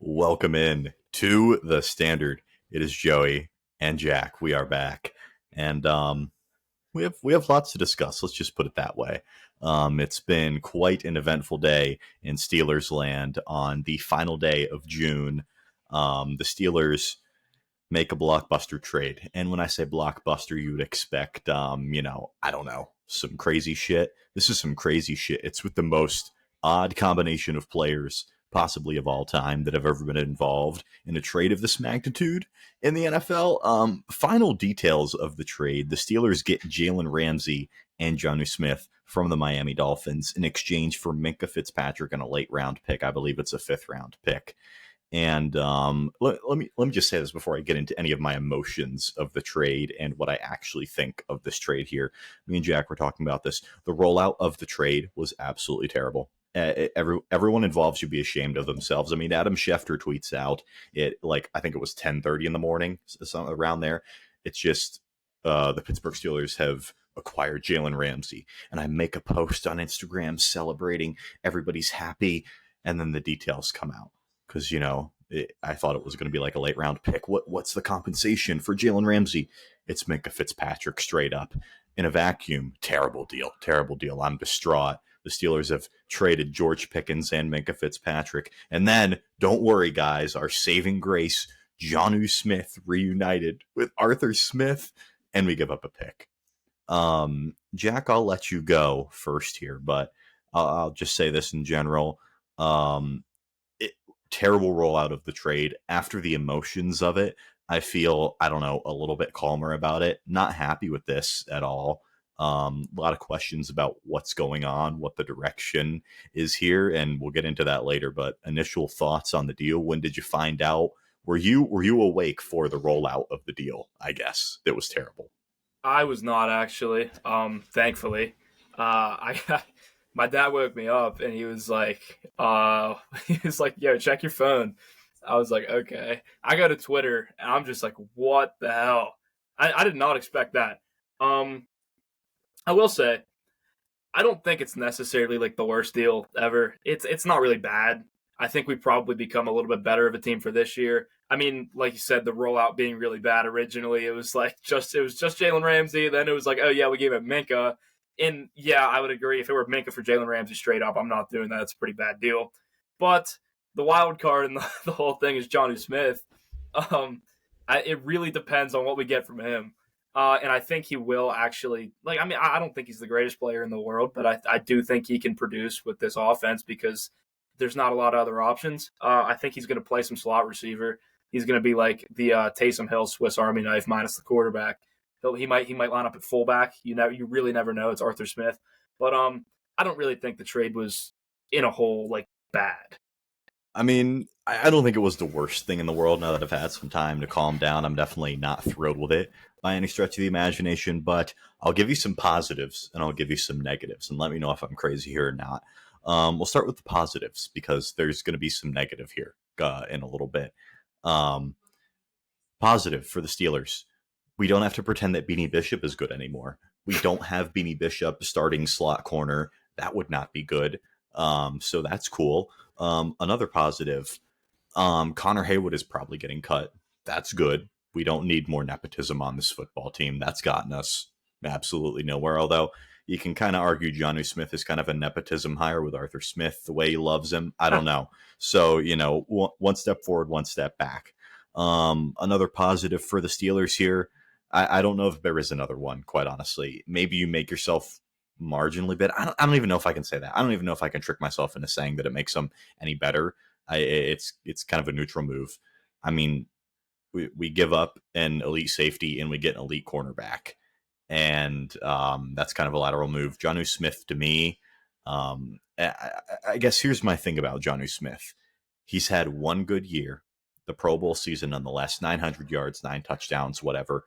Welcome in to the Standard. It is Joey and Jack. We are back, and we have lots to discuss. Let's just put it that way. It's been quite an eventful day in Steelers land on the final day of June. The Steelers make a blockbuster trade, and when I say blockbuster, you would expect, I don't know, some crazy shit. This is some crazy shit. It's with the most odd combination of players possibly of all time that have ever been involved in a trade of this magnitude in the NFL. Final details of the trade: the Steelers get Jalen Ramsey and Jonnu Smith from the Miami Dolphins in exchange for Minkah Fitzpatrick and a late round pick. I believe it's a fifth round pick. And let me just say this before I get into any of my emotions of the trade and what I actually think of this trade here. Me and Jack were talking about this. The rollout of the trade was absolutely terrible. Everyone involved should be ashamed of themselves. I mean, Adam Schefter tweets out I think it was 10:30 in the morning, around there. It's just the Pittsburgh Steelers have acquired Jalen Ramsey, and I make a post on Instagram celebrating. Everybody's happy, and then the details come out because I thought it was going to be like a late round pick. What's the compensation for Jalen Ramsey? It's Minkah Fitzpatrick straight up in a vacuum. Terrible deal. Terrible deal. I'm distraught. The Steelers have traded George Pickens and Minkah Fitzpatrick. And then, don't worry, guys, our saving grace, Jonnu Smith reunited with Arthur Smith, and we give up a pick. Jack, I'll let you go first here, but I'll just say this in general. Terrible rollout of the trade. After the emotions of it, I feel, I don't know, a little bit calmer about it. Not happy with this at all. A lot of questions about what's going on, what the direction is here, and we'll get into that later. But initial thoughts on the deal. When did you find out? Were you awake for the rollout of the deal? I guess that was terrible. I was not actually. Thankfully, I my dad woke me up and he was like, "Yo, check your phone." I was like, "Okay." I go to Twitter and I'm just like, "What the hell?" I did not expect that. I will say, I don't think it's necessarily like the worst deal ever. It's not really bad. I think we probably become a little bit better of a team for this year. I mean, like you said, the rollout being really bad originally, it was just Jalen Ramsey. Then it was like, oh yeah, we gave it Minkah. And yeah, I would agree. If it were Minkah for Jalen Ramsey straight up, I'm not doing that. It's a pretty bad deal. But the wild card and the whole thing is Jonnu Smith. It really depends on what we get from him. And I think he will actually, I don't think he's the greatest player in the world, but I do think he can produce with this offense because there's not a lot of other options. I think he's going to play some slot receiver. He's going to be like the Taysom Hill Swiss Army knife minus the quarterback. He might line up at fullback. You really never know. It's Arthur Smith, but I don't really think the trade was in a whole bad. I mean, I don't think it was the worst thing in the world. Now that I've had some time to calm down, I'm definitely not thrilled with it by any stretch of the imagination. But I'll give you some positives and I'll give you some negatives, and let me know if I'm crazy here or not. We'll start with the positives because there's going to be some negative here in a little bit. Positive for the Steelers: we don't have to pretend that Beanie Bishop is good anymore. We don't have Beanie Bishop starting slot corner. That would not be good. So that's cool. Another positive: Connor Haywood is probably getting cut. That's good. We don't need more nepotism on this football team. That's gotten us absolutely nowhere. Although you can kind of argue Jonnu Smith is kind of a nepotism hire with Arthur Smith, the way he loves him. I don't know. So, one step forward, one step back. Another positive for the Steelers here: I don't know if there is another one, quite honestly. Maybe you make yourself marginally better. I don't even know if I can say that. I don't even know if I can trick myself into saying that it makes them any better. It's kind of a neutral move. I mean, we give up an elite safety and we get an elite cornerback, and that's kind of a lateral move. Jonnu Smith, to me, I guess here's my thing about Jonnu Smith. He's had one good year, the Pro Bowl season nonetheless, 900 yards, 9 touchdowns, whatever,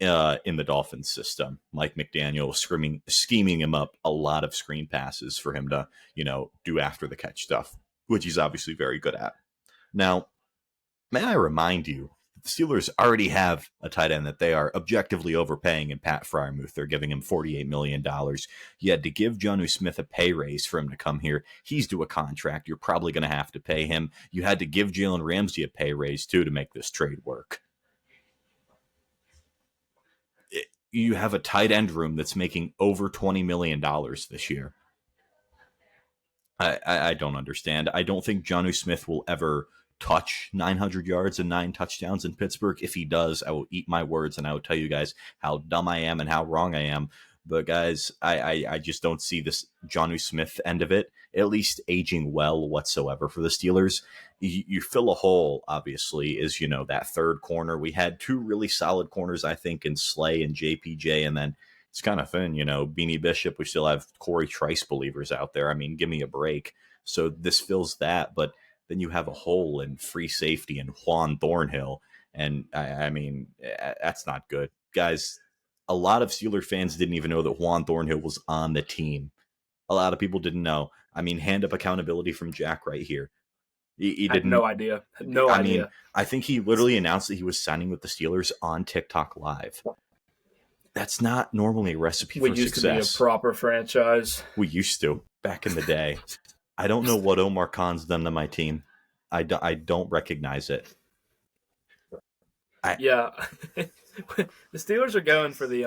in the Dolphins system. Mike McDaniel scheming him up a lot of screen passes for him to, do after the catch stuff, which he's obviously very good at. Now, may I remind you, Steelers already have a tight end that they are objectively overpaying in Pat Freiermuth. They're giving him $48 million. You had to give Jonnu Smith a pay raise for him to come here. He's due a contract. You're probably going to have to pay him. You had to give Jalen Ramsey a pay raise, too, to make this trade work. You have a tight end room that's making over $20 million this year. I don't understand. I don't think Jonnu Smith will ever touch 900 yards and 9 touchdowns in Pittsburgh. If he does, I will eat my words and I will tell you guys how dumb I am and how wrong I am. But guys, I just don't see this Jonnu Smith end of it, at least aging well whatsoever for the Steelers. You fill a hole, obviously, is, that third corner. We had 2 really solid corners, I think, in Slay and JPJ, and then it's kind of thin, Beanie Bishop. We still have Corey Trice believers out there. I mean, give me a break. So this fills that, but then you have a hole in free safety and Juan Thornhill. And I mean, that's not good. Guys, a lot of Steeler fans didn't even know that Juan Thornhill was on the team. A lot of people didn't know. I mean, hand up accountability from Jack right here. He didn't. No idea. No idea. Mean, I think he literally announced that he was signing with the Steelers on TikTok Live. That's not normally a recipe for success. We used to be a proper franchise. We used to, back in the day. I don't know what Omar Khan's done to my team. I don't recognize it. Yeah. The Steelers are going for the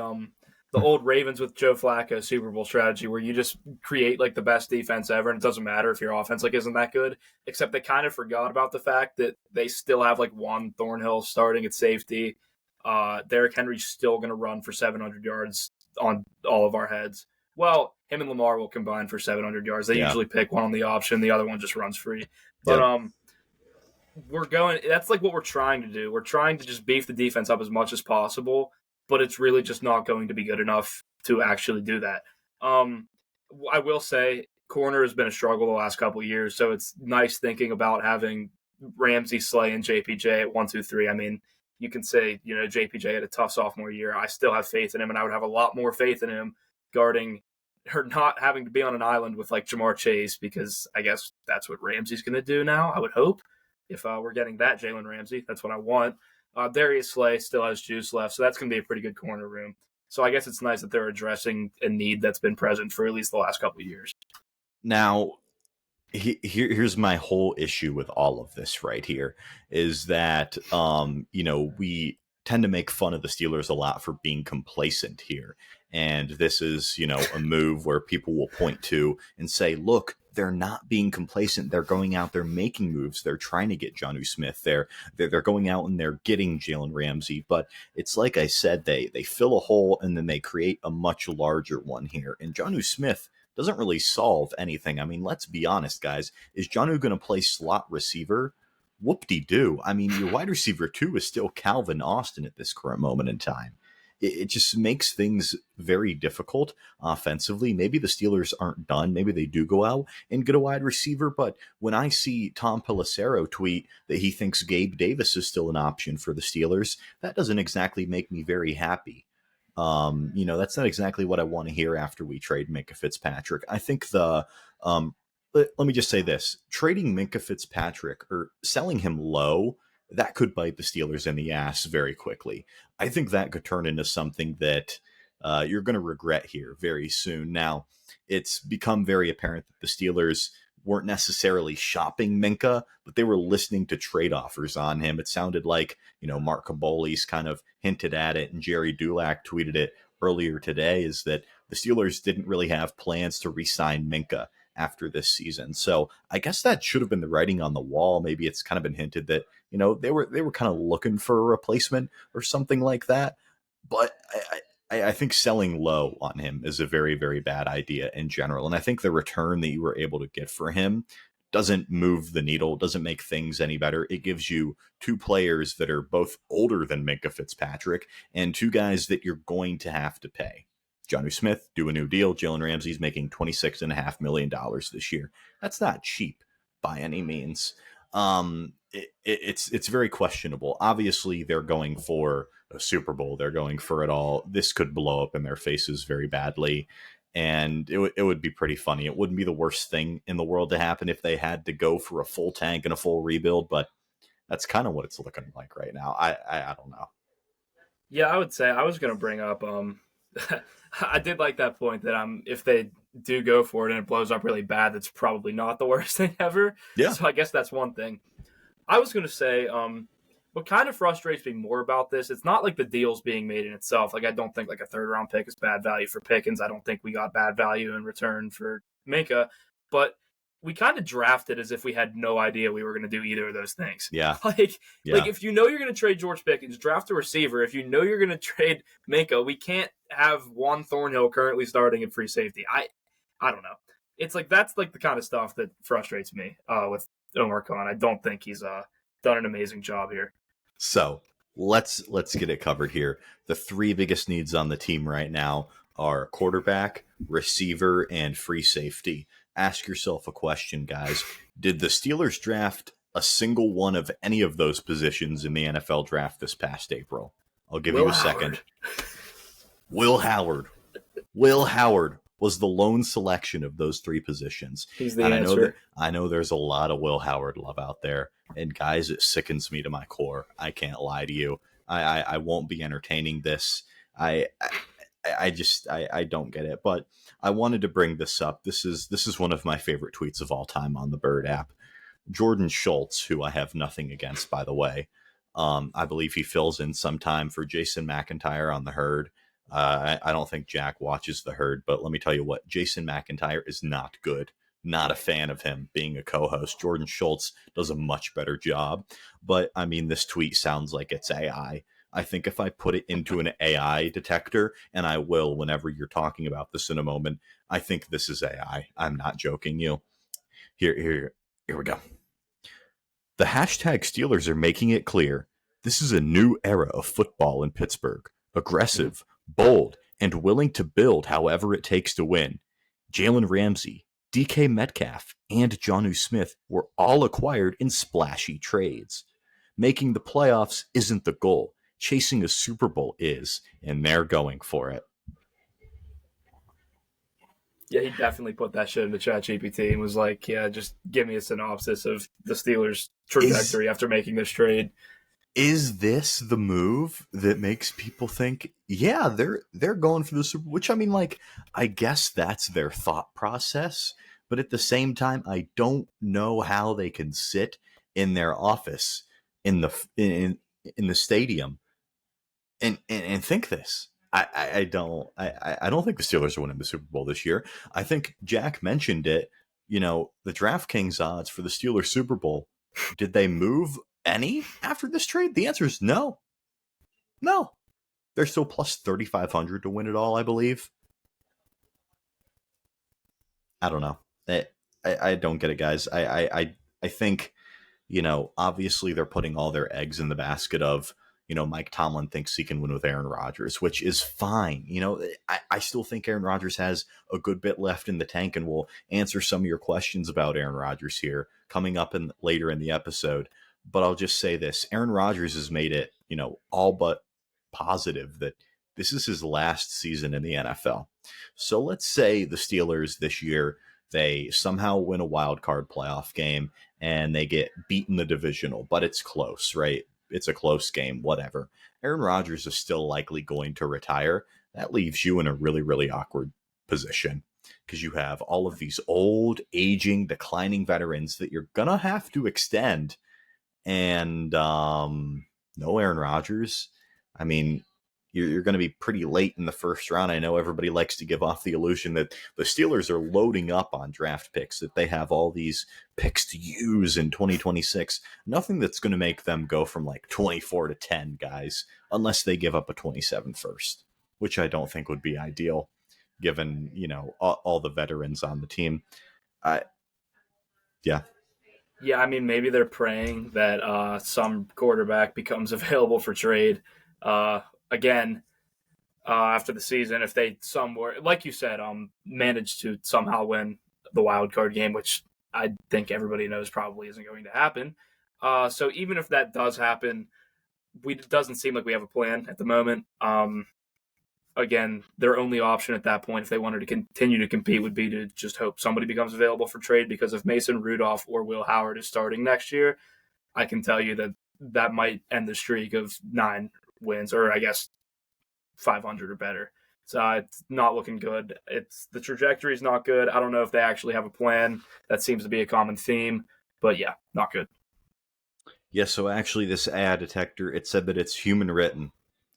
old Ravens with Joe Flacco Super Bowl strategy, where you just create like the best defense ever, and it doesn't matter if your offense isn't that good. Except they kind of forgot about the fact that they still have like Juan Thornhill starting at safety. Derrick Henry's still going to run for 700 yards on all of our heads. Well, him and Lamar will combine for 700 yards. They usually pick one on the option, the other one just runs free. But we're going. That's like what we're trying to do. We're trying to just beef the defense up as much as possible, but it's really just not going to be good enough to actually do that. I will say, corner has been a struggle the last couple of years, so it's nice thinking about having Ramsey, Slay, and JPJ at 1, 2, 3. I mean, you can say, JPJ had a tough sophomore year. I still have faith in him, and I would have a lot more faith in him guarding or not having to be on an island with like Jamar Chase, because I guess that's what Ramsey's going to do now, I would hope. If we're getting that Jalen Ramsey, that's what I want. Darius Slay still has juice left, so that's going to be a pretty good corner room. So I guess it's nice that they're addressing a need that's been present for at least the last couple of years. Now, here's my whole issue with all of this right here is that, we tend to make fun of the Steelers a lot for being complacent here. And this is, a move where people will point to and say, look, they're not being complacent. They're going out there making moves. They're trying to get Jonnu Smith. They're going out and they're getting Jalen Ramsey. But it's like I said, they fill a hole and then they create a much larger one here. And Jonnu Smith doesn't really solve anything. I mean, let's be honest, guys. Is Jonnu going to play slot receiver? Whoop-de-doo. I mean, your wide receiver 2 is still Calvin Austin at this current moment in time. It just makes things very difficult offensively. Maybe the Steelers aren't done. Maybe they do go out and get a wide receiver. But when I see Tom Pelissero tweet that he thinks Gabe Davis is still an option for the Steelers, that doesn't exactly make me very happy. That's not exactly what I want to hear after we trade Minkah Fitzpatrick. I think let me just say this. Trading Minkah Fitzpatrick or selling him low, that could bite the Steelers in the ass very quickly. I think that could turn into something that you're going to regret here very soon. Now, it's become very apparent that the Steelers weren't necessarily shopping Minkah, but they were listening to trade offers on him. It sounded like, Mark Caboli's kind of hinted at it, and Jerry Dulac tweeted it earlier today, is that the Steelers didn't really have plans to re-sign Minkah after this season. So I guess that should have been the writing on the wall. Maybe it's kind of been hinted that, they were kind of looking for a replacement or something like that. But I think selling low on him is a very, very bad idea in general. And I think the return that you were able to get for him doesn't move the needle, doesn't make things any better. It gives you 2 players that are both older than Minkah Fitzpatrick and 2 guys that you're going to have to pay. Jonnu Smith, do a new deal. Jalen Ramsey's making $26.5 million this year. That's not cheap by any means. It's very questionable. Obviously, they're going for a Super Bowl. They're going for it all. This could blow up in their faces very badly, and it would be pretty funny. It wouldn't be the worst thing in the world to happen if they had to go for a full tank and a full rebuild, but That's kind of what it's looking like right now. I don't know. Yeah, I would say I was going to bring up. I did like that point that if they do go for it and it blows up really bad, that's probably not the worst thing ever. Yeah. So I guess that's one thing. I was going to say, what kind of frustrates me more about this, it's not like the deal's being made in itself. Like, I don't think like a third round pick is bad value for Pickens. I don't think we got bad value in return for Minkah, but we kind of drafted as if we had no idea we were going to do either of those things. Yeah. Like Yeah. if you know you're going to trade George Pickens, draft a receiver. If you know you're going to trade Minkah, we can't have Juan Thornhill currently starting at free safety. I don't know. It's like that's like the kind of stuff that frustrates me with Omar Khan. I don't think he's done an amazing job here. So let's get it covered here. The three biggest needs on the team right now are quarterback, receiver, and free safety. Ask yourself a question, guys. Did the Steelers draft a single one of any of those positions in the NFL draft this past April? I'll give you a second. Will Howard. Will Howard was the lone selection of those three positions. He's the answer. I know there's a lot of Will Howard love out there. And guys, it sickens me to my core. I can't lie to you. I won't be entertaining this. I don't get it. But I wanted to bring this up. This is one of my favorite tweets of all time on the Bird app. Jordan Schultz, who I have nothing against, by the way. I believe he fills in sometime for Jason McIntyre on the Herd. I don't think Jack watches the Herd, but let me tell you what, Jason McIntyre is not good. Not a fan of him being a co-host. Jordan Schultz does a much better job. But, I mean, this tweet sounds like it's AI. I think if I put it into an AI detector, and I will whenever you're talking about this in a moment, I think this is AI. I'm not joking you. Here we go. The hashtag Steelers are making it clear. This is a new era of football in Pittsburgh. Aggressive, bold, and willing to build however it takes to win. Jalen Ramsey, DK Metcalf, and Jonnu Smith were all acquired in splashy trades. Making the playoffs isn't the goal. Chasing a Super Bowl is, and they're going for it. Yeah, he definitely put that shit into ChatGPT and was like, yeah, just give me a synopsis of the Steelers' trajectory after making this trade. Is this the move that makes people think, yeah, they're going for the Super Bowl? Which, I mean, like, I guess that's their thought process. But at the same time, I don't know how they can sit in their office in the stadium and think this. I don't think the Steelers are winning the Super Bowl this year. I think Jack mentioned it. You know, the DraftKings odds for the Steelers Super Bowl. Did they move any after this trade? The answer is no. No. They're still plus 3,500 to win it all, I believe. I don't know. I don't get it, guys. I think, you know, obviously they're putting all their eggs in the basket of, you know, Mike Tomlin thinks he can win with Aaron Rodgers, which is fine. You know, I still think Aaron Rodgers has a good bit left in the tank, and we'll answer some of your questions about Aaron Rodgers here coming up later in the episode. But I'll just say this. Aaron Rodgers has made it, you know, all but positive that this is his last season in the NFL. So let's say the Steelers this year, they somehow win a wild card playoff game and they get beaten the divisional, but it's close, right? It's a close game, whatever. Aaron Rodgers is still likely going to retire. That leaves you in a really, really awkward position because you have all of these old, aging, declining veterans that you're going to have to extend. And no Aaron Rodgers. I mean, you're going to be pretty late in the first round. I know everybody likes to give off the illusion that the Steelers are loading up on draft picks, that they have all these picks to use in 2026. Nothing that's going to make them go from like 24 to 10, guys, unless they give up a 27 first, which I don't think would be ideal given, you know, all the veterans on the team. Yeah. Yeah, I mean, maybe they're praying that some quarterback becomes available for trade. Again, after the season, if they somewhere, like you said, manage to somehow win the wild card game, which I think everybody knows probably isn't going to happen. So even if that does happen, it doesn't seem like we have a plan at the moment. Again, their only option at that point, if they wanted to continue to compete, would be to just hope somebody becomes available for trade, because if Mason Rudolph or Will Howard is starting next year, I can tell you that might end the streak of 9 wins, or I guess 500 or better. So it's not looking good. The trajectory is not good. I don't know if they actually have a plan. That seems to be a common theme, but yeah, not good. Yeah, so actually this AI detector, it said that it's human written.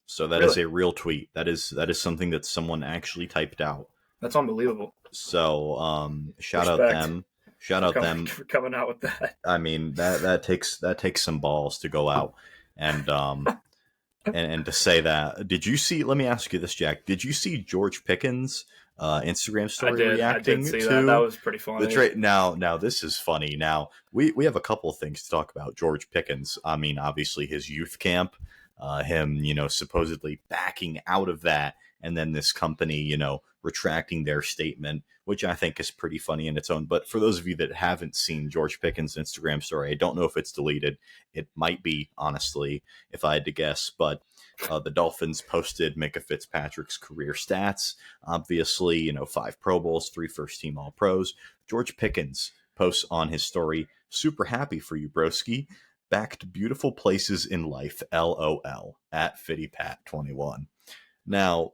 So that is Really, a real tweet. That is something that someone actually typed out. that's unbelievable. So shout out Respect them. Shout out them. for coming out with that. I mean, that takes some balls to go out and and to say that. Did you see, let me ask you this, Jack. Did you see George Pickens' Instagram story I reacting did see to that. That was pretty funny. the trade? Now this is funny. Now we have a couple of things to talk about George Pickens. I mean, obviously his youth camp, him, supposedly backing out of that, and then this company, retracting their statement, which I think is pretty funny in its own. But for those of you that haven't seen George Pickens' Instagram story, I don't know if it's deleted. It might be, honestly, if I had to guess. But the Dolphins posted Minkah Fitzpatrick's career stats. Obviously, 5 Pro Bowls, 3 first-team All-Pros. George Pickens posts on his story, "Super happy for you, broski. Back to beautiful places in life, LOL, at FittyPat21. Now,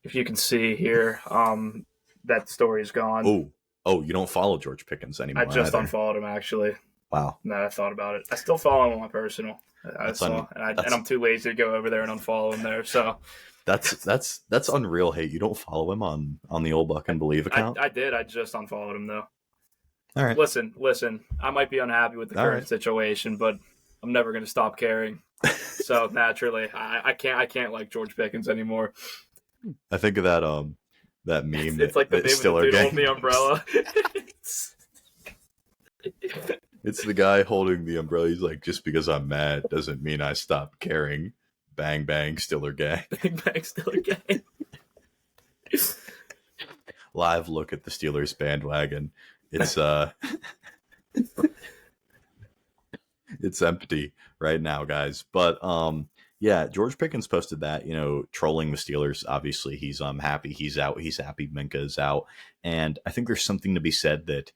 If you can see here, that story is gone. you don't follow George Pickens anymore. I just either. unfollowed him actually. Wow. Now that I thought about it, I still follow him on my personal. And I'm too lazy to go over there and unfollow him there. So that's unreal. Hey, you don't follow him on the old Buck and Believe account? I did. I just unfollowed him though. All right. Listen. I might be unhappy with the current situation, but I'm never going to stop caring. So naturally, I can't like George Pickens anymore. I think of that meme. It's like the that name of the dude holding the umbrella. It's the guy holding the umbrella. He's like, just because I'm mad doesn't mean I stop caring. Bang bang, Stiller gang. Bang bang, Stiller gang. Live look at the Steelers bandwagon. It's it's empty right now, guys. But yeah, George Pickens posted that, trolling the Steelers. Obviously, he's happy he's out. He's happy Minkah is out. And I think there's something to be said that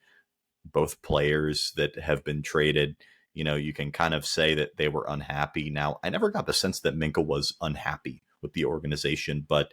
both players that have been traded, you can kind of say that they were unhappy. Now, I never got the sense that Minkah was unhappy with the organization, but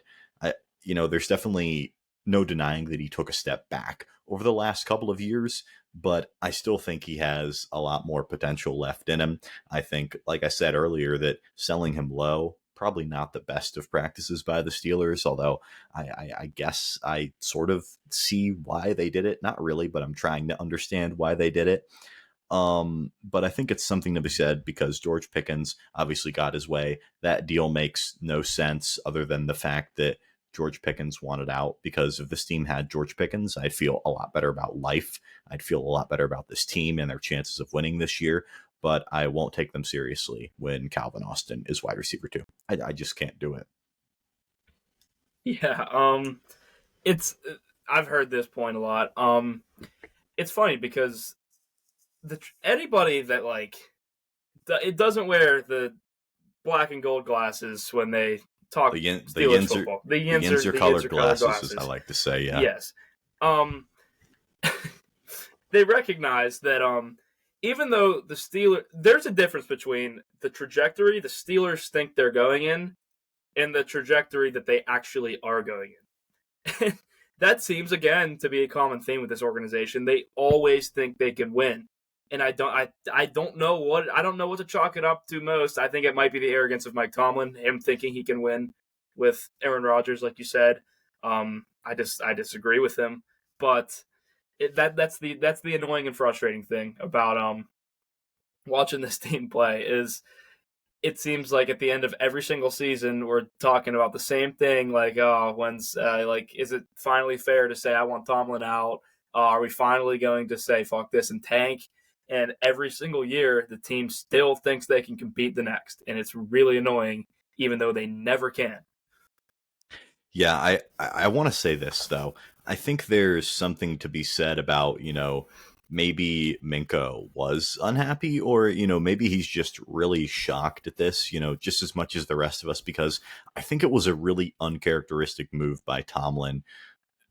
there's definitely no denying that he took a step back over the last couple of years, but I still think he has a lot more potential left in him. I think, like I said earlier, that selling him low, probably not the best of practices by the Steelers, although I guess I sort of see why they did it. Not really, but I'm trying to understand why they did it. But I think it's something to be said because George Pickens obviously got his way. That deal makes no sense other than the fact that George Pickens wanted out. Because if this team had George Pickens, I'd feel a lot better about life. I'd feel a lot better about this team and their chances of winning this year. But I won't take them seriously when Calvin Austin is wide receiver 2. I just can't do it. Yeah, I've heard this point a lot. It's funny because anybody that it doesn't wear the black and gold glasses when they talk Steelers football. The Yinzer colored glasses, as I like to say. Yeah. Yes. They recognize that even though the Steelers, there's a difference between the trajectory the Steelers think they're going in and the trajectory that they actually are going in. That seems, again, to be a common theme with this organization. They always think they can win. And I don't know what to chalk it up to most. I think it might be the arrogance of Mike Tomlin, him thinking he can win with Aaron Rodgers, like you said. I disagree with him, but that's the annoying and frustrating thing about watching this team play is it seems like at the end of every single season we're talking about the same thing. Like, when's is it finally fair to say I want Tomlin out? Are we finally going to say fuck this and tank? And every single year, the team still thinks they can compete the next. And it's really annoying, even though they never can. Yeah, I want to say this, though. I think there's something to be said about, maybe Minkah was unhappy or, maybe he's just really shocked at this, just as much as the rest of us, because I think it was a really uncharacteristic move by Tomlin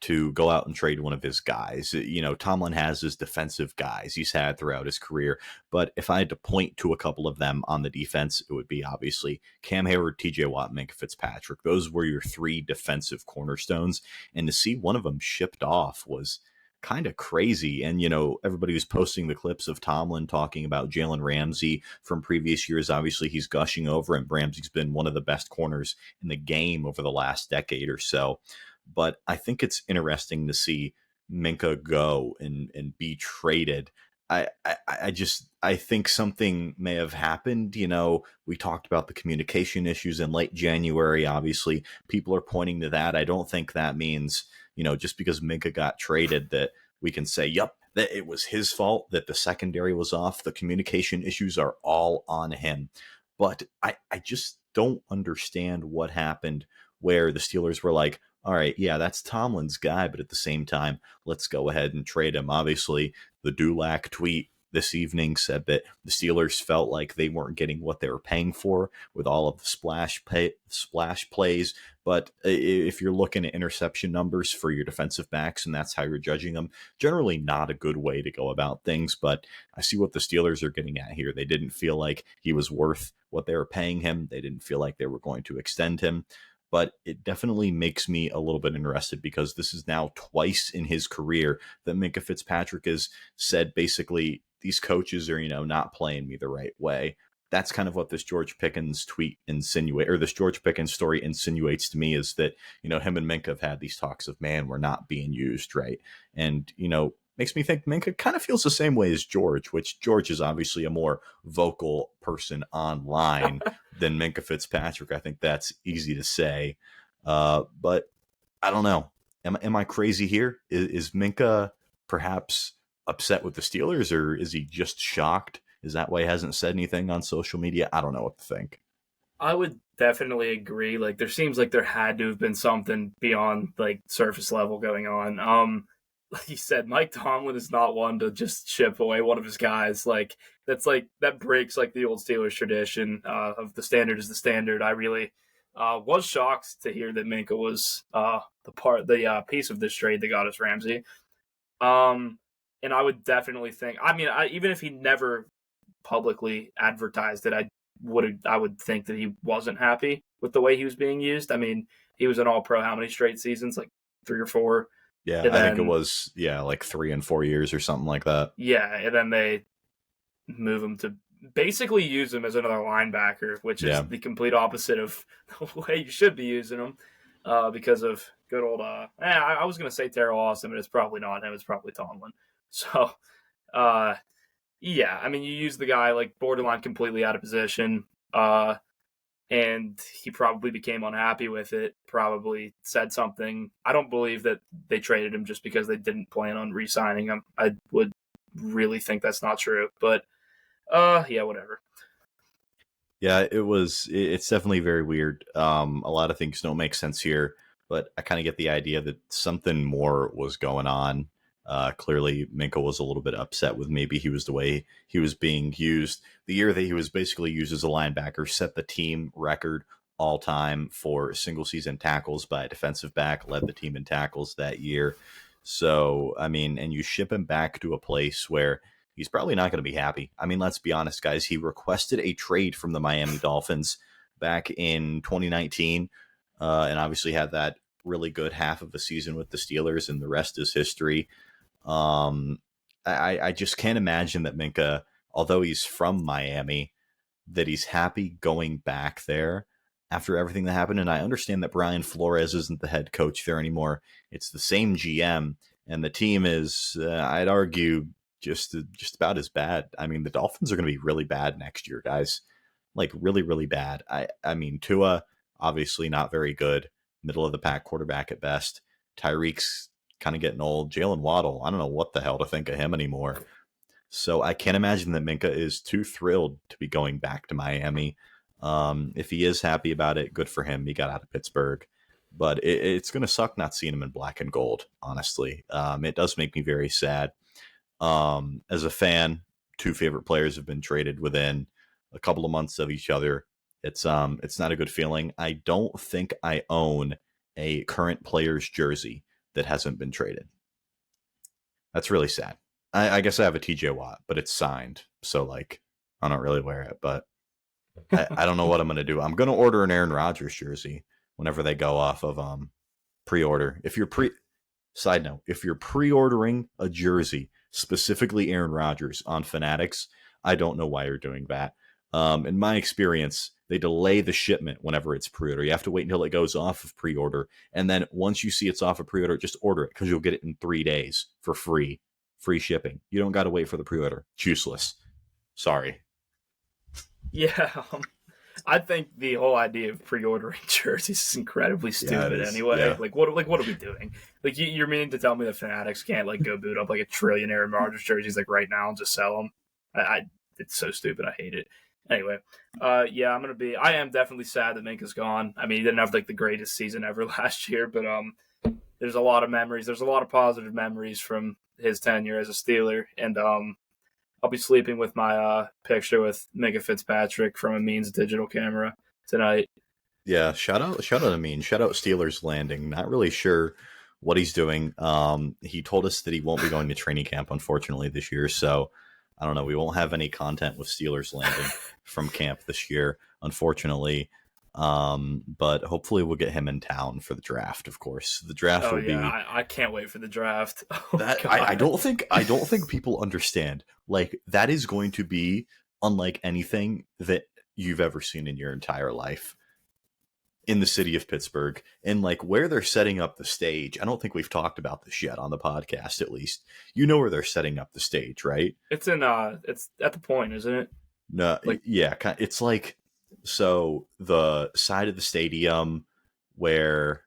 to go out and trade one of his guys. Tomlin has his defensive guys he's had throughout his career, but if I had to point to a couple of them on the defense, it would be obviously Cam Hayward, TJ Watt, Minkah Fitzpatrick. Those were your three defensive cornerstones, and to see one of them shipped off was kind of crazy. And, everybody was posting the clips of Tomlin talking about Jalen Ramsey from previous years. Obviously, he's gushing over him. Ramsey's been one of the best corners in the game over the last decade or so. But I think it's interesting to see Minkah go and be traded. I think something may have happened. We talked about the communication issues in late January. Obviously, people are pointing to that. I don't think that means, just because Minkah got traded that we can say, yep, that it was his fault, that the secondary was off. The communication issues are all on him. But I just don't understand what happened where the Steelers were like, all right, yeah, that's Tomlin's guy, but at the same time, let's go ahead and trade him. Obviously, the Dulac tweet this evening said that the Steelers felt like they weren't getting what they were paying for with all of the splash plays. But if you're looking at interception numbers for your defensive backs and that's how you're judging them, generally not a good way to go about things. But I see what the Steelers are getting at here. They didn't feel like he was worth what they were paying him. They didn't feel like they were going to extend him. But it definitely makes me a little bit interested because this is now twice in his career that Minkah Fitzpatrick has said basically these coaches are, not playing me the right way. That's kind of what this George Pickens tweet this George Pickens story insinuates to me is that, him and Minkah have had these talks of, man, we're not being used right. And, makes me think Minkah kind of feels the same way as George, which George is obviously a more vocal person online than Minkah Fitzpatrick. I think that's easy to say. But I don't know. Am I crazy here? Is Minkah perhaps upset with the Steelers, or is he just shocked? Is that why he hasn't said anything on social media? I don't know what to think. I would definitely agree. Like, there seems like there had to have been something beyond like surface level going on. Like you said, Mike Tomlin is not one to just ship away one of his guys. Like that breaks like the old Steelers tradition of the standard is the standard. I really was shocked to hear that Minkah was the piece of this trade that got us Ramsey. And I would definitely think. I mean, even if he never publicly advertised it, I would think that he wasn't happy with the way he was being used. I mean, he was an All-Pro how many straight seasons? Like 3 or 4. Yeah, I think it was like 3 and 4 years or something like that. Yeah, and then they move him to basically use him as another linebacker, which is the complete opposite of the way you should be using him because of good old I was going to say Terrell Austin, but it's probably not him. It's probably Tomlin. So, yeah, I mean, you use the guy like borderline completely out of position, and he probably became unhappy with it, probably said something. I don't believe that they traded him just because they didn't plan on re-signing him. I would really think that's not true, but yeah, whatever. Yeah, it's definitely very weird. A lot of things don't make sense here, but I kind of get the idea that something more was going on. Clearly, Minkah was a little bit upset with maybe the way he was being used. The year that he was basically used as a linebacker set the team record all time for single season tackles by a defensive back, led the team in tackles that year. So, I mean, and you ship him back to a place where he's probably not going to be happy. I mean, let's be honest, guys. He requested a trade from the Miami Dolphins back in 2019 and obviously had that really good half of the season with the Steelers, and the rest is history. I just can't imagine that Minkah, although he's from Miami, that he's happy going back there after everything that happened. And I understand that Brian Flores isn't the head coach there anymore. It's the same GM, and the team is, I'd argue, just about as bad. I mean, the Dolphins are going to be really bad next year, guys. Like really, really bad. I mean, Tua, obviously not very good. Middle of the pack quarterback at best. Tyreek's kind of getting old. Jalen Waddle, I don't know what the hell to think of him anymore. So I can't imagine that Minkah is too thrilled to be going back to Miami. If he is happy about it, good for him. He got out of Pittsburgh. But it's going to suck not seeing him in black and gold, honestly. It does make me very sad. As a fan, 2 favorite players have been traded within a couple of months of each other. It's not a good feeling. I don't think I own a current player's jersey that hasn't been traded. That's really sad. I guess I have a TJ Watt, but it's signed. So, like, I don't really wear it, but I don't know what I'm going to do. I'm going to order an Aaron Rodgers jersey whenever they go off of pre-order. Side note, if you're pre-ordering a jersey, specifically Aaron Rodgers on Fanatics, I don't know why you're doing that. In my experience, they delay the shipment whenever it's pre-order. You have to wait until it goes off of pre-order. And then once you see it's off of pre-order, just order it because you'll get it in 3 days for free shipping. You don't got to wait for the pre-order. It's useless. Sorry. Yeah, I think the whole idea of pre-ordering jerseys is incredibly stupid. Anyway, yeah. Like what are we doing? Like you're meaning to tell me that Fanatics can't like go boot up like a trillion Aaron Rodgers jerseys like right now and just sell them? It's so stupid. I hate it. Anyway, yeah, I am definitely sad that Minkah's gone. I mean, he didn't have like the greatest season ever last year, but there's a lot of memories. There's a lot of positive memories from his tenure as a Steeler, and I'll be sleeping with my picture with Minkah Fitzpatrick from a Means digital camera tonight. Yeah, shout out Amin. Shout out Steelers Landing. Not really sure what he's doing. He told us that he won't be going to training camp, unfortunately, this year. So I don't know. We won't have any content with Steelers Landing from camp this year, unfortunately. But hopefully we'll get him in town for the draft. Of course, the draft will be. I can't wait for the draft. I don't think people understand. Like, that is going to be unlike anything that you've ever seen in your entire life in the city of Pittsburgh, and like where they're setting up the stage. I don't think we've talked about this yet on the podcast. At least you know where they're setting up the stage, right? It's it's at the point, isn't it? No, yeah, it's like. So the side of the stadium where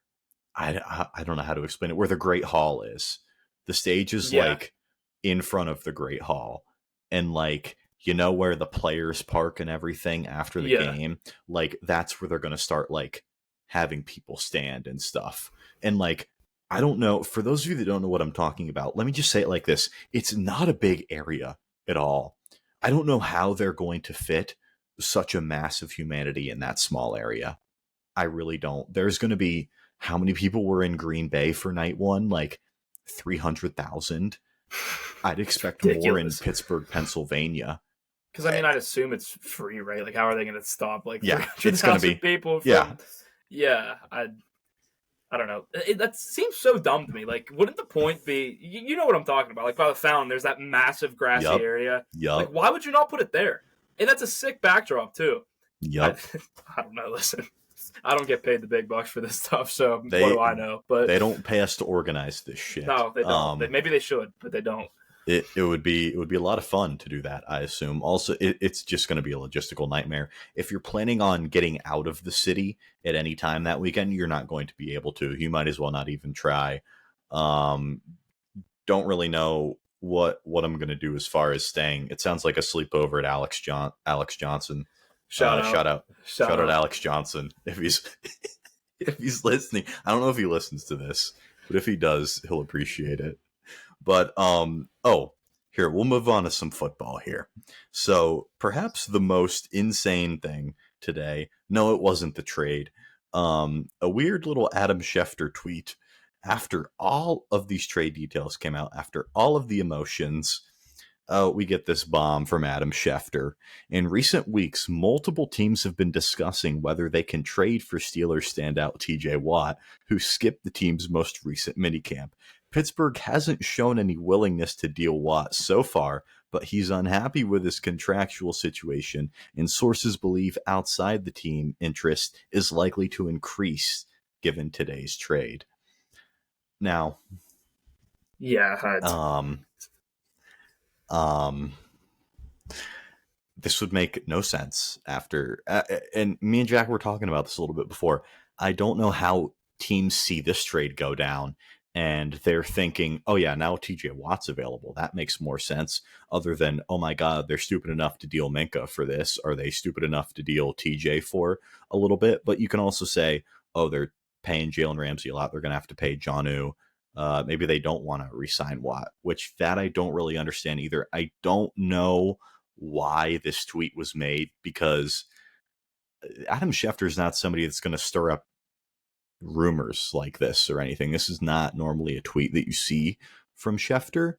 I don't know how to explain it, where the Great Hall is. The stage is like in front of the Great Hall, and like where the players park and everything after the game, like that's where they're going to start like having people stand and stuff. And like, I don't know, for those of you that don't know what I'm talking about, let me just say it like this. It's not a big area at all. I don't know how they're going to fit such a massive humanity in that small area. I really don't. There's going to be, how many people were in Green Bay for night one? Like 300,000. I'd expect more in Pittsburgh, Pennsylvania. Because I mean, I'd assume it's free, right? Like, how are they going to stop like it's going to be people? I don't know. That seems so dumb to me. Like, wouldn't the point be? You know what I'm talking about? Like by the fountain, there's that massive grassy area. Like, why would you not put it there? And that's a sick backdrop, too. Yep. I don't know. Listen, I don't get paid the big bucks for this stuff, so what do I know? But they don't pay us to organize this shit. No, they don't. Maybe they should, but they don't. It would be a lot of fun to do that, I assume. Also, it's just going to be a logistical nightmare. If you're planning on getting out of the city at any time that weekend, you're not going to be able to. You might as well not even try. Don't really know what I'm going to do as far as staying. It sounds like a sleepover at Alex Johnson. Shout out Alex Johnson if he's listening. I don't know if he listens to this, but if he does, he'll appreciate it. But here, we'll move on to some football here. So perhaps the most insane thing today, no, it wasn't the trade. A weird little Adam Schefter tweet after all of these trade details came out, after all of the emotions. We get this bomb from Adam Schefter. In recent weeks, multiple teams have been discussing whether they can trade for Steelers standout TJ Watt, who skipped the team's most recent minicamp. Pittsburgh hasn't shown any willingness to deal Watt so far, but he's unhappy with his contractual situation, and sources believe outside the team interest is likely to increase given today's trade. Now, this would make no sense after, and me and Jack were talking about this a little bit before. I don't know how teams see this trade go down, and they're thinking, oh yeah, now TJ Watt's available. That makes more sense, other than, oh my God, they're stupid enough to deal Minkah for this. Are they stupid enough to deal TJ for a little bit? But you can also say, oh, they're paying Jalen Ramsey a lot. They're going to have to pay Jonnu. Maybe they don't want to re-sign Watt, which that I don't really understand either. I don't know why this tweet was made, because Adam Schefter is not somebody that's going to stir up rumors like this or anything. This is not normally a tweet that you see from Schefter.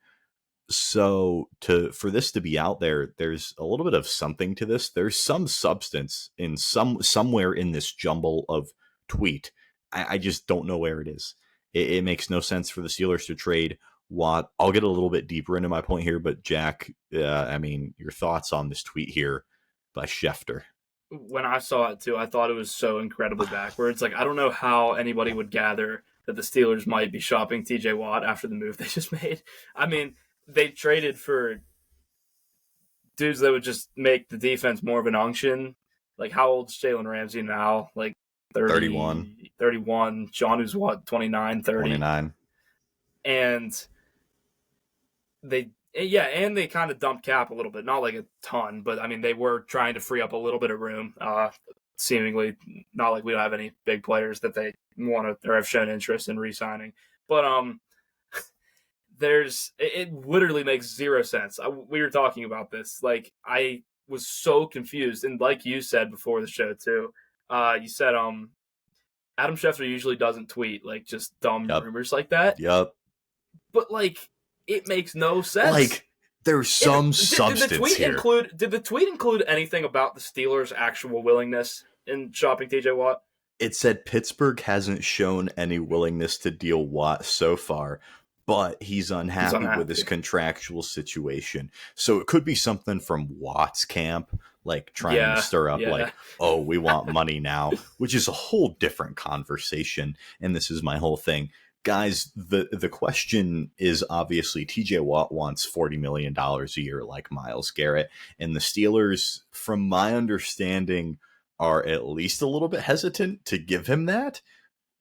So for this to be out there, there's a little bit of something to this. There's some substance in somewhere in this jumble of tweet. I just don't know where it is. It makes no sense for the Steelers to trade Watt. I'll get a little bit deeper into my point here, but Jack, I mean, your thoughts on this tweet here by Schefter? When I saw it too, I thought it was so incredibly backwards. Like, I don't know how anybody would gather that the Steelers might be shopping TJ Watt after the move they just made. I mean, they traded for dudes that would just make the defense more of an unction. Like, how old's Jalen Ramsey now? Like 31. 31. Jonnu's what, 29, 30? 29. And they kind of dumped cap a little bit. Not like a ton, but I mean, they were trying to free up a little bit of room. Seemingly, not like we don't have any big players that they want to or have shown interest in re-signing. But it literally makes zero sense. We were talking about this. Like, I was so confused, and like you said before the show too, you said Adam Schefter usually doesn't tweet like just dumb rumors like that. Yep. But like, it makes no sense. Like, there's some substance here. Did the tweet include anything about the Steelers' actual willingness in shopping TJ Watt? It said Pittsburgh hasn't shown any willingness to deal Watt so far, but he's unhappy with his contractual situation. So it could be something from Watt's camp, like trying to stir up like, oh, we want money now, which is a whole different conversation. And this is my whole thing. Guys, the question is obviously TJ Watt wants $40 million a year like Myles Garrett. And the Steelers, from my understanding, are at least a little bit hesitant to give him that,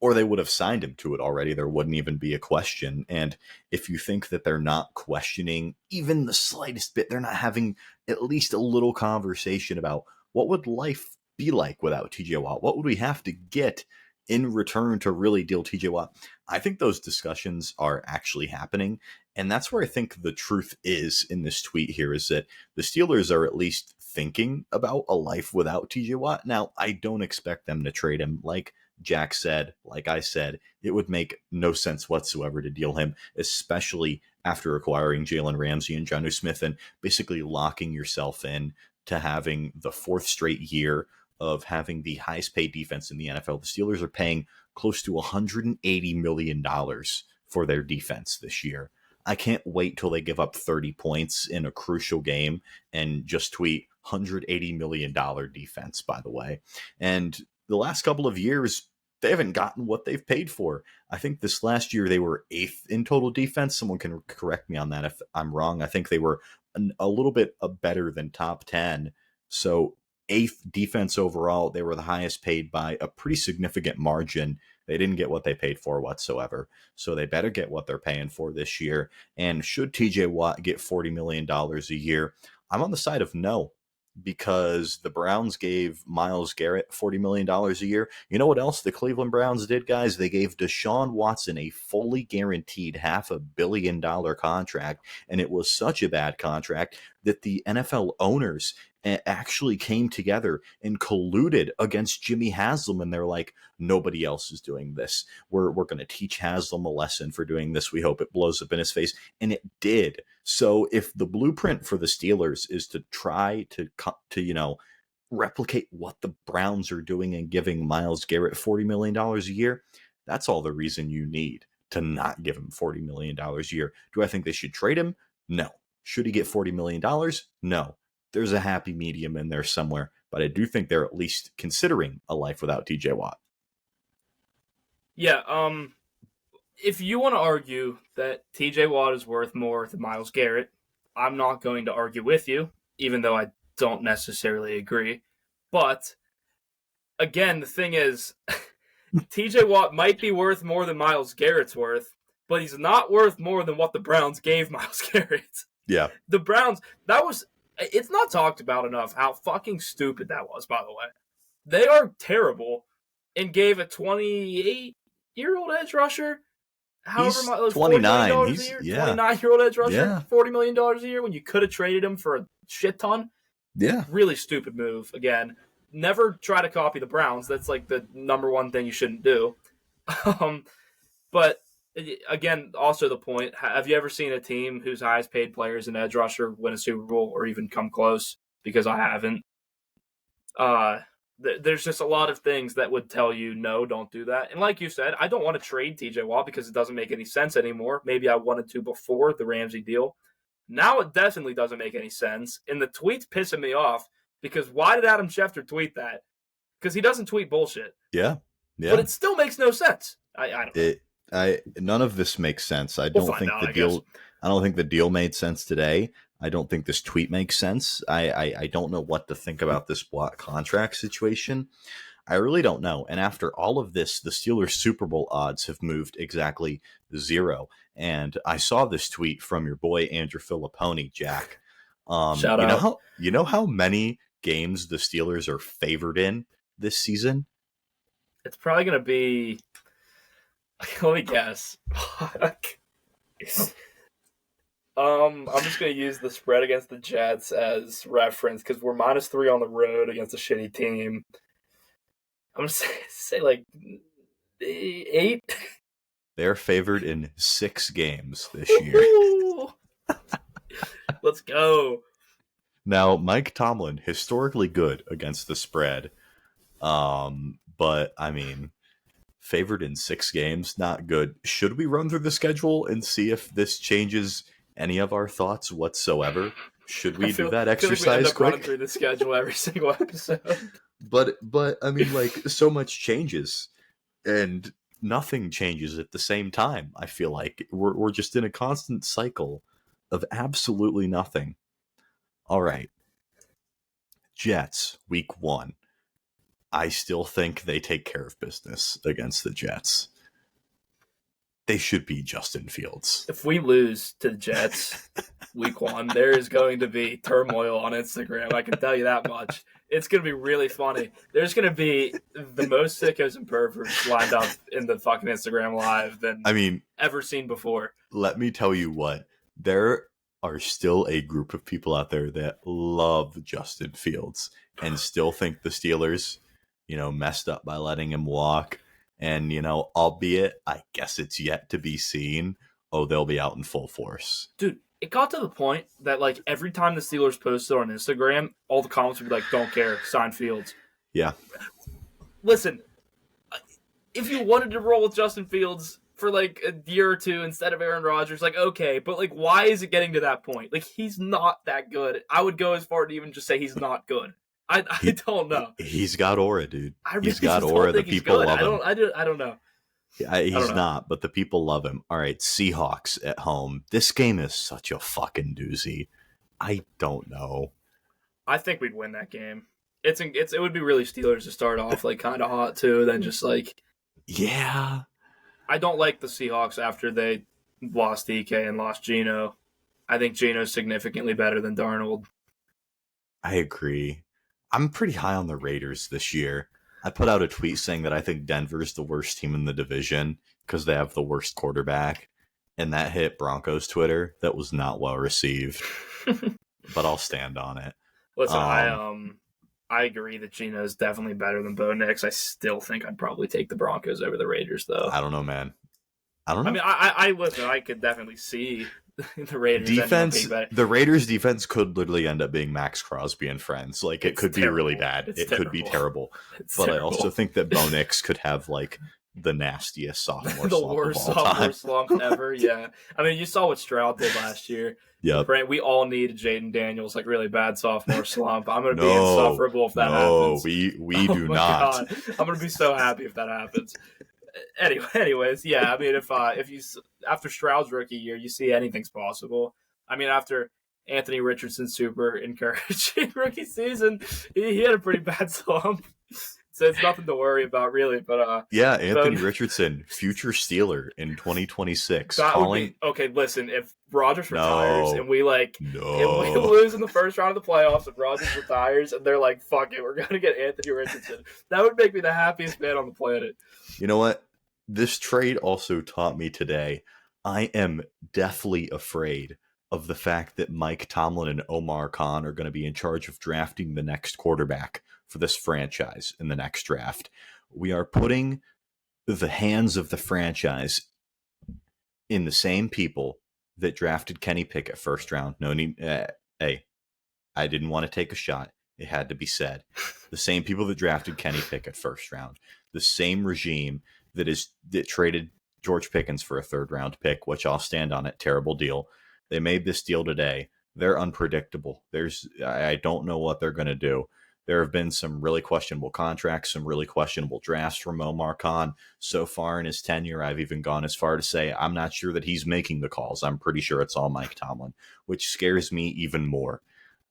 or they would have signed him to it already. There wouldn't even be a question. And if you think that they're not questioning even the slightest bit, they're not having at least a little conversation about what would life be like without TJ Watt? What would we have to get in return to really deal TJ Watt? I think those discussions are actually happening. And that's where I think the truth is in this tweet here, is that the Steelers are at least thinking about a life without TJ Watt. Now, I don't expect them to trade him. Like Jack said, like I said, it would make no sense whatsoever to deal him, especially after acquiring Jalen Ramsey and Jonnu Smith and basically locking yourself in to having the fourth straight year of having the highest paid defense in the NFL. The Steelers are paying close to $180 million for their defense this year. I can't wait till they give up 30 points in a crucial game and just tweet $180 million defense, by the way. And the last couple of years, they haven't gotten what they've paid for. I think this last year they were 8th in total defense. Someone can correct me on that if I'm wrong. I think they were a little bit better than top 10. So 8th defense overall. They were the highest paid by a pretty significant margin. They didn't get what they paid for whatsoever. So they better get what they're paying for this year. And should TJ Watt get $40 million a year? I'm on the side of no, because the Browns gave Myles Garrett $40 million a year. You know what else the Cleveland Browns did, guys? They gave Deshaun Watson a fully guaranteed $500 million contract, and it was such a bad contract that the NFL owners actually came together and colluded against Jimmy Haslam, and they're like, nobody else is doing this. We're going to teach Haslam a lesson for doing this. We hope it blows up in his face, and it did. So if the blueprint for the Steelers is to try to replicate what the Browns are doing and giving Myles Garrett $40 million a year, that's all the reason you need to not give him $40 million a year. Do I think they should trade him? No. Should he get $40 million? No. There's a happy medium in there somewhere, but I do think they're at least considering a life without TJ Watt. Yeah, if you want to argue that TJ Watt is worth more than Myles Garrett, I'm not going to argue with you, even though I don't necessarily agree. But again, the thing is, TJ Watt might be worth more than Myles Garrett's worth, but he's not worth more than what the Browns gave Myles Garrett. Yeah. The Browns, it's not talked about enough how fucking stupid that was, by the way. They are terrible and gave a 28-year-old edge rusher, he's 29. He's 29-year-old edge rusher, $40 million a year when you could have traded him for a shit ton. Yeah. Really stupid move. Again, never try to copy the Browns. That's like the number one thing you shouldn't do. Um, but again, also the point: have you ever seen a team whose highest paid player is an edge rusher win a Super Bowl or even come close? Because I haven't. Uh, there's just a lot of things that would tell you no, don't do that. And like you said, I don't want to trade TJ Watt because it doesn't make any sense anymore. Maybe I wanted to before the Ramsey deal. Now it definitely doesn't make any sense. And the tweet's pissing me off because why did Adam Schefter tweet that? Because he doesn't tweet bullshit. Yeah. Yeah. But it still makes no sense. I don't know. None of this makes sense. I We'll don't find think out, the I deal. guess. I don't think the deal made sense today. I don't think this tweet makes sense. I don't know what to think about this Watt contract situation. I really don't know. And after all of this, the Steelers Super Bowl odds have moved exactly 0. And I saw this tweet from your boy Andrew Filipponi, Jack. Shout out. You know how many games the Steelers are favored in this season? It's probably going to be. Let me guess. I'm just going to use the spread against the Jets as reference because we're -3 on the road against a shitty team. I'm going to say like 8. They're favored in 6 games this year. Let's go. Now, Mike Tomlin, historically good against the spread. But, I mean, favored in 6 games, not good. Should we run through the schedule and see if this changes any of our thoughts whatsoever? Should we do that exercise we end up quick? Running through the schedule every single episode. But I mean, like, so much changes, and nothing changes at the same time. I feel like we're just in a constant cycle of absolutely nothing. All right, Jets, week 1. I still think they take care of business against the Jets. They should be Justin Fields. If we lose to the Jets week 1, there is going to be turmoil on Instagram. I can tell you that much. It's going to be really funny. There's going to be the most sickos and perverts lined up in the fucking Instagram live than ever seen before. Let me tell you what. There are still a group of people out there that love Justin Fields and still think the Steelers, messed up by letting him walk. And, albeit, I guess it's yet to be seen, they'll be out in full force. Dude, it got to the point that, like, every time the Steelers posted on Instagram, all the comments would be like, don't care, sign Fields. Yeah. Listen, if you wanted to roll with Justin Fields for, like, a year or two instead of Aaron Rodgers, like, okay, but, like, why is it getting to that point? Like, he's not that good. I would go as far to even just say he's not good. I don't know. He's got aura, dude. He's got aura. The people love him. I don't know. He's not, but the people love him. All right, Seahawks at home. This game is such a fucking doozy. I don't know. I think we'd win that game. It would be really Steelers to start off like kind of hot too, then just like yeah. I don't like the Seahawks after they lost DK and lost Geno. I think Geno's significantly better than Darnold. I agree. I'm pretty high on the Raiders this year. I put out a tweet saying that I think Denver's the worst team in the division because they have the worst quarterback. And that hit Broncos Twitter. That was not well received. But I'll stand on it. Listen, I agree that Geno is definitely better than Bo Nix. I still think I'd probably take the Broncos over the Raiders, though. I don't know, man. I don't know. I mean, listen, I could definitely see the Raiders defense. The Raiders' defense could literally end up being Max Crosby and friends. Like it could be really bad. It could be terrible. But I also think that Bo Nix could have like the nastiest sophomore the slump worst of all sophomore time. slump ever. Yeah, I mean, you saw what Stroud did last year. Yeah, we all need Jaden Daniels like really bad sophomore slump. I'm gonna be insufferable if that happens. We do not. God. I'm gonna be so happy if that happens. Anyways, yeah. I mean, if you after Stroud's rookie year, you see anything's possible. I mean, after Anthony Richardson's super encouraging rookie season, he had a pretty bad slump. So it's nothing to worry about, really. But yeah, Anthony Richardson, future Steeler in 2026. Okay, listen, if Rodgers retires and we if we lose in the first round of the playoffs and Rodgers retires and they're like, fuck it, we're gonna get Anthony Richardson, that would make me the happiest man on the planet. You know what? This trade also taught me today. I am deathly afraid of the fact that Mike Tomlin and Omar Khan are going to be in charge of drafting the next quarterback for this franchise in the next draft. We are putting the hands of the franchise in the same people that drafted Kenny Pickett first round. No need. Hey, I didn't want to take a shot. It had to be said. The same people that drafted Kenny Pickett first round, the same regime that traded George Pickens for a third round pick, which I'll stand on it. Terrible deal. They made this deal today. They're unpredictable. I don't know what they're going to do. There have been some really questionable contracts, some really questionable drafts from Omar Khan. So far in his tenure, I've even gone as far to say I'm not sure that he's making the calls. I'm pretty sure it's all Mike Tomlin, which scares me even more.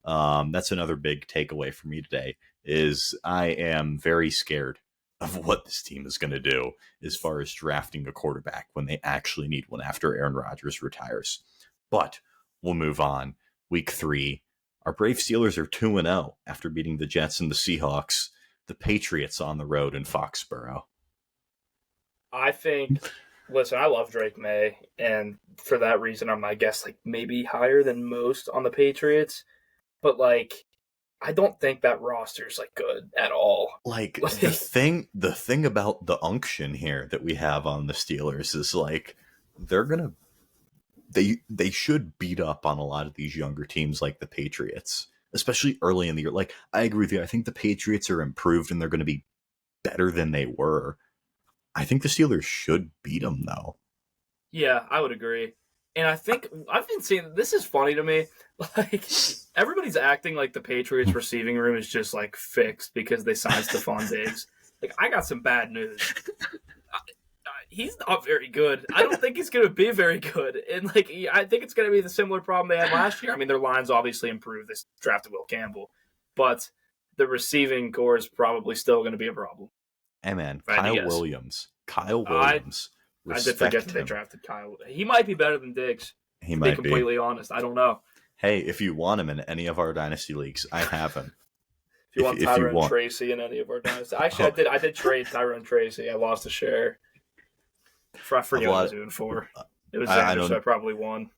That's another big takeaway for me today is I am very scared of what this team is going to do as far as drafting a quarterback when they actually need one after Aaron Rodgers retires. But we'll move on. Week 3, our Brave Steelers are 2-0 after beating the Jets and the Seahawks. The Patriots on the road in Foxborough. I think, listen, I love Drake May, and for that reason, I'm, I guess, like maybe higher than most on the Patriots. But like, I don't think that roster's like good at all. Like the thing about the unction here that we have on the Steelers is like they should beat up on a lot of these younger teams like the Patriots, especially early in the year. Like, I agree with you. I think the Patriots are improved and they're going to be better than they were. I think the Steelers should beat them though. Yeah, I would agree. And I think I've been seeing, this is funny to me, like everybody's acting like the Patriots receiving room is just like fixed because they signed Stephon Diggs. Like, I got some bad news. He's not very good. I don't think he's going to be very good. And like, I think it's going to be the similar problem they had last year. I mean, their line's obviously improved. They drafted Will Campbell, but the receiving core is probably still going to be a problem. Hey man, Kyle Williams. I did forget they drafted Kyle. He might be better than Diggs. He might be. Completely honest. I don't know. Hey, if you want him in any of our dynasty leagues, I have him. If you want Tyrone Tracy in any of our dynasty, actually, I did trade Tyrone Tracy. I lost a share. I forget what I was doing for. It was Xander, so I probably won.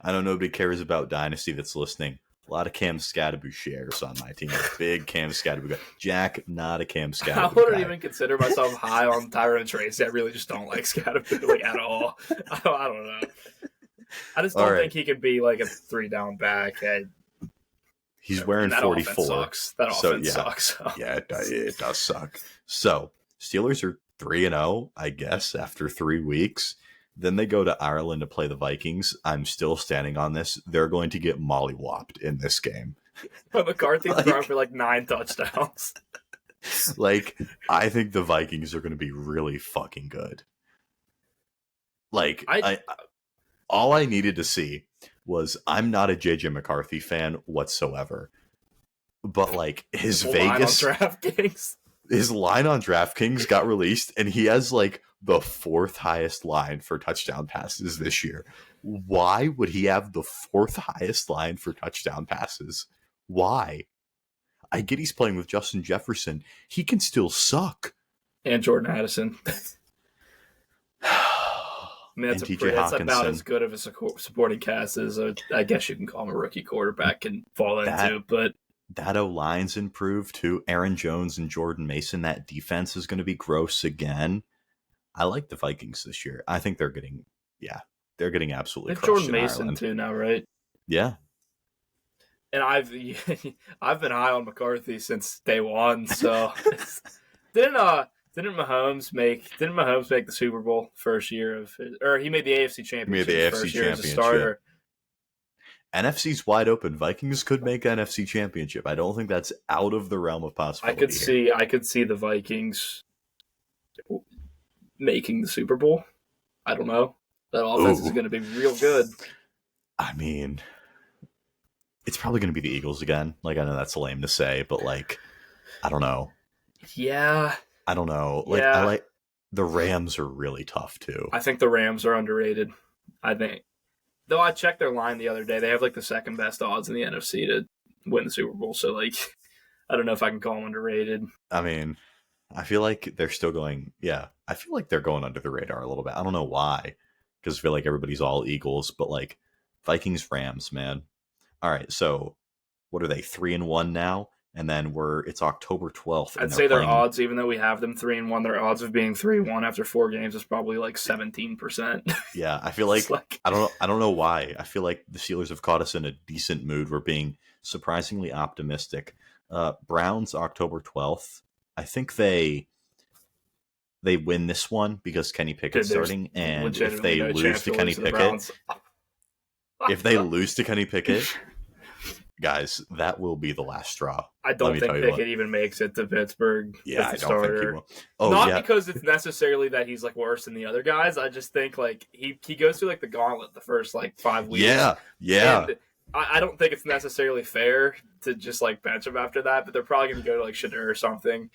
I know nobody cares about dynasty that's listening. A lot of Cam Scatterby shares on my team. Big Cam Scatterby guy. Jack, not a Cam Scatterby I wouldn't even consider myself high on Tyrone Tracy. I really just don't like Scatterby like at all. I don't know. I just don't think he could be like a 3-down back. He's wearing 44. That offense sucks. So. Yeah, it does suck. So, Steelers are 3-0, I guess, after 3 weeks. Then they go to Ireland to play the Vikings. I'm still standing on this. They're going to get mollywopped in this game. McCarthy's throwing for like 9 touchdowns. Like, I think the Vikings are going to be really fucking good. Like, all I needed to see was I'm not a JJ McCarthy fan whatsoever. But like his Vegas his line on DraftKings got released and he has like the 4th highest line for touchdown passes this year. Why would he have the 4th highest line for touchdown passes? Why? I get he's playing with Justin Jefferson. He can still suck. And Jordan Addison. I mean, that's about as good of a supporting cast as I guess you can call him a rookie quarterback can fall into. But that O-line's improved too. Aaron Jones and Jordan Mason, that defense is going to be gross again. I like the Vikings this year. I think they're getting absolutely crushed. Jordan Mason too now, right? Yeah. And I've been high on McCarthy since day one. So didn't Mahomes make the Super Bowl first year of his, or he made the AFC Championship first year as a starter? NFC's wide open. Vikings could make NFC Championship. I don't think that's out of the realm of possibility. I could see the Vikings making the Super Bowl. I don't know. That offense is going to be real good. I mean, it's probably going to be the Eagles again. Like, I know that's lame to say, but like, I don't know. Yeah. I don't know. Like, I like the Rams are really tough too. I think the Rams are underrated. I think. Though I checked their line the other day, they have like the 2nd best odds in the NFC to win the Super Bowl. So like, I don't know if I can call them underrated. I mean, I feel like they're still going. Yeah, I feel like they're going under the radar a little bit. I don't know why, because I feel like everybody's all Eagles, but like Vikings, Rams, man. All right, so what are they? 3-1 now. and then it's October 12th. And I'd they're say their playing. odds, even though we have them 3-1, their odds of being 3-1 after 4 games is probably like 17%. Yeah, I feel like I don't know why. I feel like the Steelers have caught us in a decent mood. We're being surprisingly optimistic. Browns October 12th. I think they win this one because Kenny Pickett's starting, and if they lose to Kenny Pickett, if they lose to Kenny Pickett, guys, that will be the last straw. I don't think Pickett even makes it to Pittsburgh. Yeah, as the I don't starter. think he will. Oh, Not because it's necessarily that he's like worse than the other guys. I just think like he goes through like the gauntlet the first like 5 weeks. Yeah. And I don't think it's necessarily fair to just like bench him after that, but they're probably going to go to like Shadur or something.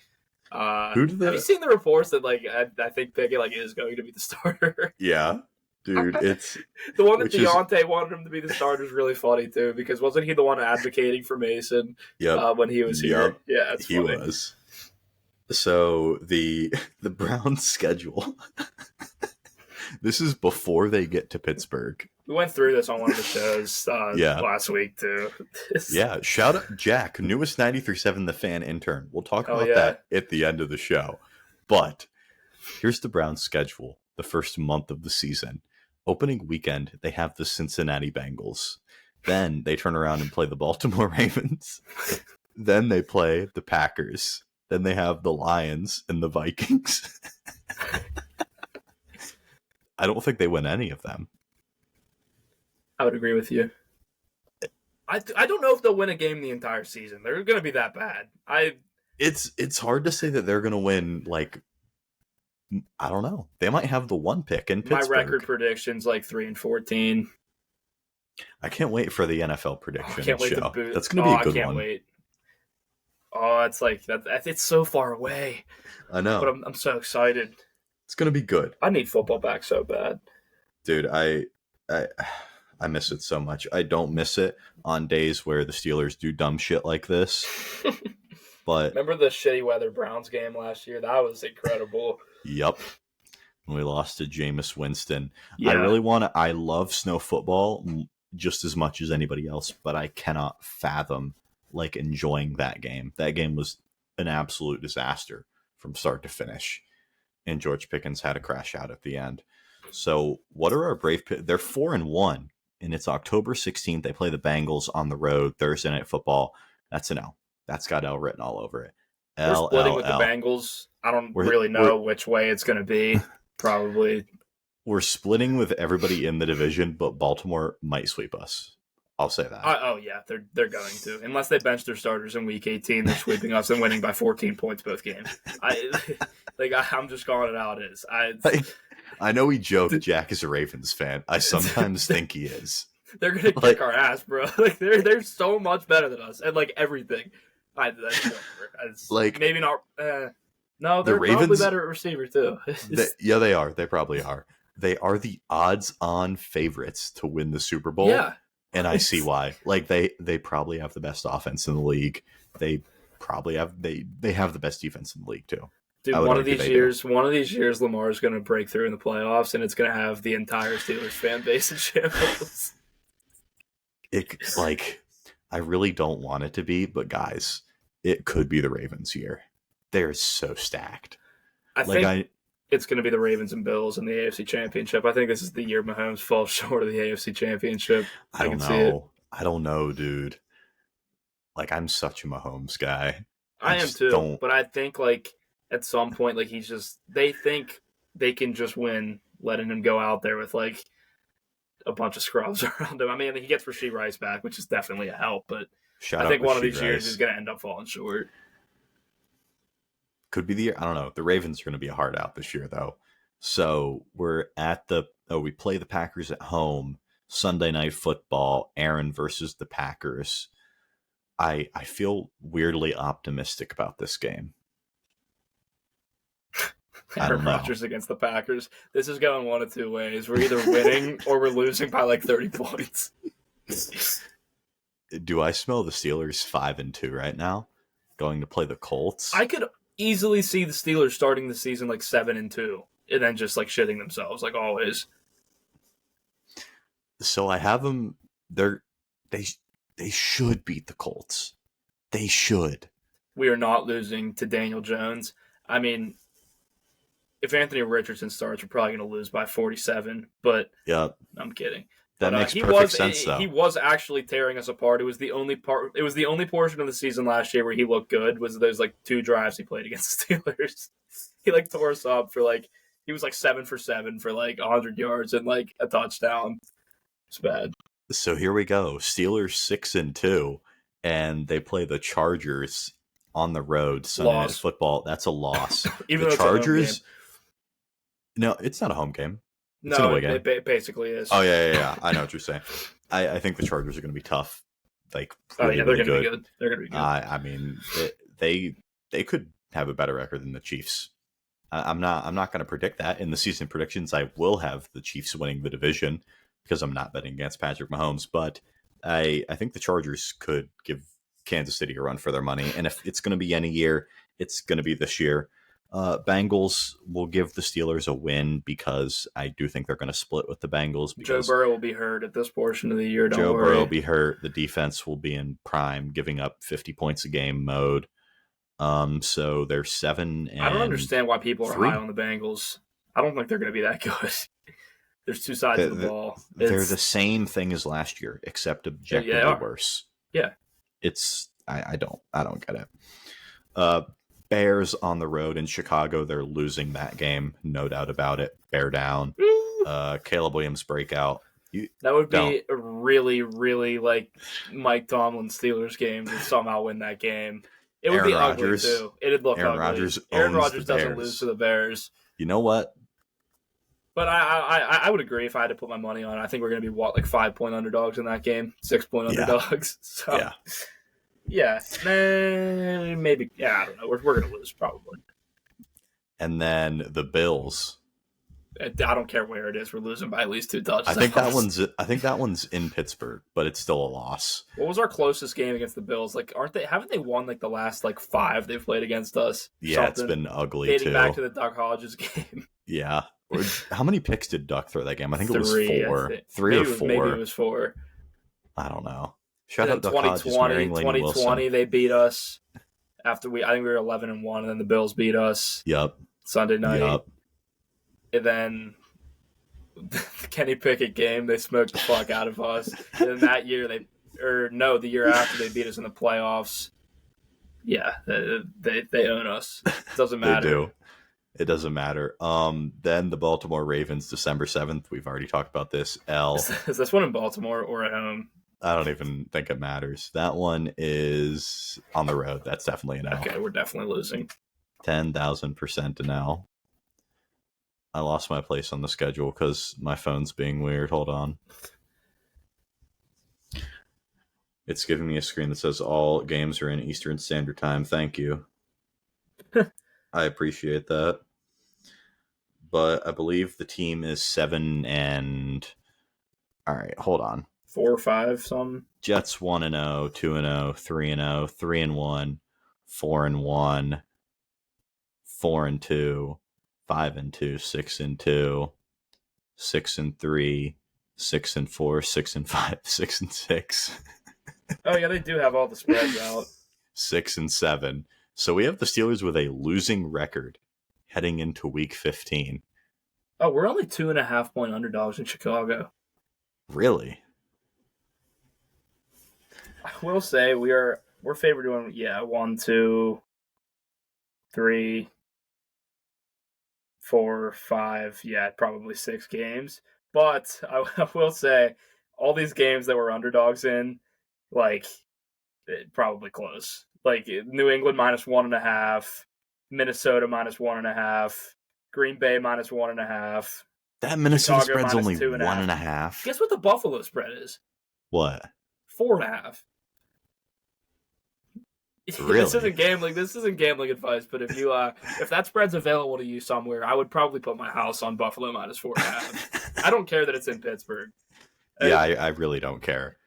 Have you seen the reports that like I think Pickett like is going to be the starter? Yeah, dude, it's the one that Deontay wanted him to be the starter is really funny too, because wasn't he the one advocating for Mason when he was here? Yeah, it's funny. He was. So the Browns schedule. This is before they get to Pittsburgh. We went through this on one of the shows last week too. Yeah, shout out Jack, newest 93.7 The Fan intern. We'll talk about that at the end of the show. But here's the Browns schedule, the first month of the season. Opening weekend, they have the Cincinnati Bengals. Then they turn around and play the Baltimore Ravens. Then they play the Packers. Then they have the Lions and the Vikings. I don't think they win any of them. I would agree with you. I don't know if they'll win a game the entire season. They're going to be that bad. It's hard to say that they're going to win. Like, I don't know. They might have the one pick in Pittsburgh. My record prediction's like 3-14. I can't wait for the NFL prediction show. That's going to be a good one. I can't wait. Oh, it's like that. It's so far away. I know, but I'm so excited. It's going to be good. I need football back so bad, dude. I miss it so much. I don't miss it on days where the Steelers do dumb shit like this. But remember the shitty weather Browns game last year? That was incredible. Yep. When we lost to Jameis Winston. Yeah. I love snow football just as much as anybody else, but I cannot fathom like enjoying that game. That game was an absolute disaster from start to finish. And George Pickens had a crash out at the end. So what are our Brave – they're 4-1, and it's October 16th. They play the Bengals on the road, Thursday Night Football. That's an L. That's got L written all over it. We're splitting with the Bengals. I don't really know which way it's going to be, probably. We're splitting with everybody in the division, but Baltimore might sweep us. I'll say that. Yeah, they're going to. Unless they bench their starters in Week 18, they're sweeping us and winning by 14 points both games. I'm just calling it how it is. I know we joke Jack is a Ravens fan. I sometimes think he is. They're going to kick our ass, bro. Like they're so much better than us, and like everything. Maybe not. No, they're Ravens, probably better at receiver too. They are. They probably are. They are the odds-on favorites to win the Super Bowl. Yeah. And I see why. Like they probably have the best offense in the league. They probably have they have the best defense in the league too. Dude, one of these years, Lamar is going to break through in the playoffs, and it's going to have the entire Steelers fan base in shambles. I really don't want it to be, but guys, it could be the Ravens' year. They're so stacked. I think it's going to be the Ravens and Bills in the AFC Championship. I think this is the year Mahomes falls short of the AFC Championship. I don't know, dude. Like, I'm such a Mahomes guy. I am too. But I think, like, at some point, like, they think they can just win, letting him go out there with, like, a bunch of scrubs around him. I mean, he gets Rashee Rice back, which is definitely a help, but I think one of these years is going to end up falling short. Could be the year. I don't know. The Ravens are going to be a hard out this year, though. So we're at we play the Packers at home, Sunday Night Football, Aaron versus the Packers. I feel weirdly optimistic about this game. Aaron Rodgers against the Packers. This is going one of two ways. We're either winning or we're losing by like 30 points. Do I smell the Steelers 5-2 right now? Going to play the Colts? I could easily see the Steelers starting the season like 7-2 and then just like shitting themselves like always. So I have them. They should beat the Colts. They should. We are not losing to Daniel Jones. I mean, if Anthony Richardson starts, we're probably going to lose by 47. But Yep. I'm kidding. That But makes perfect sense, though. He was actually tearing us apart. It was the only part. It was the only portion of the season last year where he looked good. Was those like 2 drives he played against the Steelers? He like tore us up for like he was like 7 for 7 for like 100 yards and like a touchdown. It's bad. So here we go. Steelers 6-2, and they play the Chargers on the road Sunday Night Football. That's a loss. Even the though Chargers. It's no, it's not a home game. It's no, it basically is. Oh yeah. I know what you're saying. I think the Chargers are going to be tough. Like, really, they're going to be good. They're going to be good. I mean, they could have a better record than the Chiefs. I'm not going to predict that in the season predictions. I will have the Chiefs winning the division because I'm not betting against Patrick Mahomes. But I think the Chargers could give Kansas City a run for their money. And if it's going to be any year, it's going to be this year. Bengals will give the Steelers a win because I do think they're going to split with the Bengals. Joe Burrow will be hurt at this portion of the year. Joe Burrow will be hurt. The defense will be in prime, giving up 50 points a game mode. So they're 7-3. I don't understand why people are high on the Bengals. I don't think they're going to be that good. There's 2 sides of the ball. They're the same thing as last year, except objectively worse. Yeah. It's I don't get it. Bears on the road in Chicago. They're losing that game, no doubt about it. Bear down. Caleb Williams breakout. That would be a really, really like Mike Tomlin Steelers game to somehow win that game. It would be ugly too. It'd look ugly. Aaron Rodgers doesn't lose to the Bears. You know what? But I would agree if I had to put my money on it. I think we're going to be like 5-point underdogs in that game, 6-point underdogs. So yeah, maybe. Yeah, I don't know. We're going to lose probably. And then the Bills. I don't care where it is. We're losing by at least 2 touchdowns. I think that one's in Pittsburgh, but it's still a loss. What was our closest game against the Bills? Like, haven't they won like the last like 5 they've played against us? Yeah, it's been ugly dating too. Back to the Duck Hodges game. Yeah. How many picks did Duck throw that game? I think it was 4. 3 maybe or 4. Maybe it was 4. I don't know. Shout out Duck 2020, they beat us after I think we were 11-1, and then the Bills beat us. Yep. Sunday night. Yep. And then the Kenny Pickett game, they smoked the fuck out of us. And then that year the year after they beat us in the playoffs. Yeah, they own us. It doesn't matter. They do. It doesn't matter. Then the Baltimore Ravens, December 7th. We've already talked about this. Is this one in Baltimore or at home? I don't even think it matters. That one is on the road. That's definitely an L. Okay, we're definitely losing. 10,000% an L. I lost my place on the schedule because my phone's being weird. Hold on. It's giving me a screen that says all games are in Eastern Standard Time. Thank you. I appreciate that. But I believe the team is 7 and... All right, hold on. 4 or 5, something. Jets 1-0, 2-0, 3-0, 3-1, 4-1, 4-2, 5-2, 6-2, 6-3, 6-4, 6-5, 6-6. Oh yeah, they do have all the spreads out. 6-7. So we have the Steelers with a losing record heading into Week 15. Oh, we're only 2.5-point underdogs in Chicago. Really? I will say we're favored to win. 1, 2, 3, 4, 5. Yeah, probably 6 games. But I will say all these games that we're underdogs in, like, probably close. Like New England -1.5, Minnesota -1.5, Green Bay -1.5. That Minnesota Chicago spread's only 1.5. Guess what the Buffalo spread is? What? 4.5. Really? This isn't gambling advice, but if that spread's available to you somewhere, I would probably put my house on Buffalo -4.5. I don't care that it's in Pittsburgh. Yeah, I really don't care.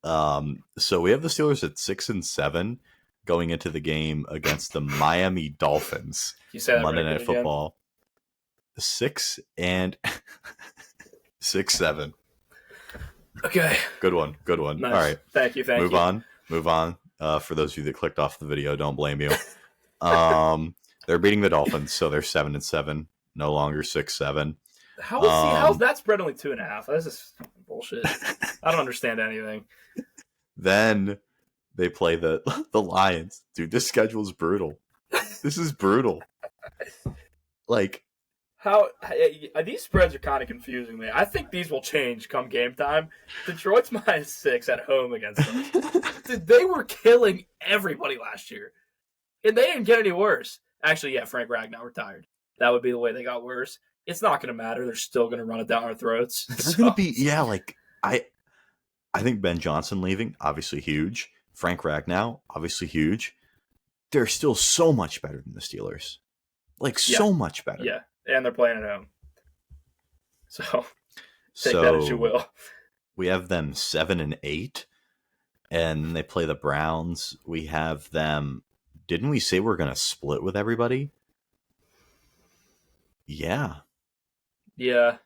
So we have the Steelers at 6-7 going into the game against the Miami Dolphins. You say that Monday right Night Football. 6-7. Okay. Good one. Nice. All right. Thank you. Move on. For those of you that clicked off the video, don't blame you. They're beating the Dolphins, so they're 7-7, no longer 6-7. How's that spread only 2.5? That's just bullshit. I don't understand anything. Then they play the Lions. Dude, this schedule is brutal. This is brutal. Like, how these spreads are kind of confusing me. I think these will change come game time. Detroit's -6 at home against them. Dude, they were killing everybody last year, and they didn't get any worse. Actually, yeah, Frank Ragnow retired. That would be the way they got worse. It's not going to matter. They're still going to run it down our throats. It's going to be, yeah, like, I think Ben Johnson leaving, obviously huge. Frank Ragnow, obviously huge. They're still so much better than the Steelers. Like, so much better. Yeah, and they're playing at home. So, take that as you will. We have them 7-8, and they play the Browns. We have them, didn't we say we're going to split with everybody? Yeah. Yeah.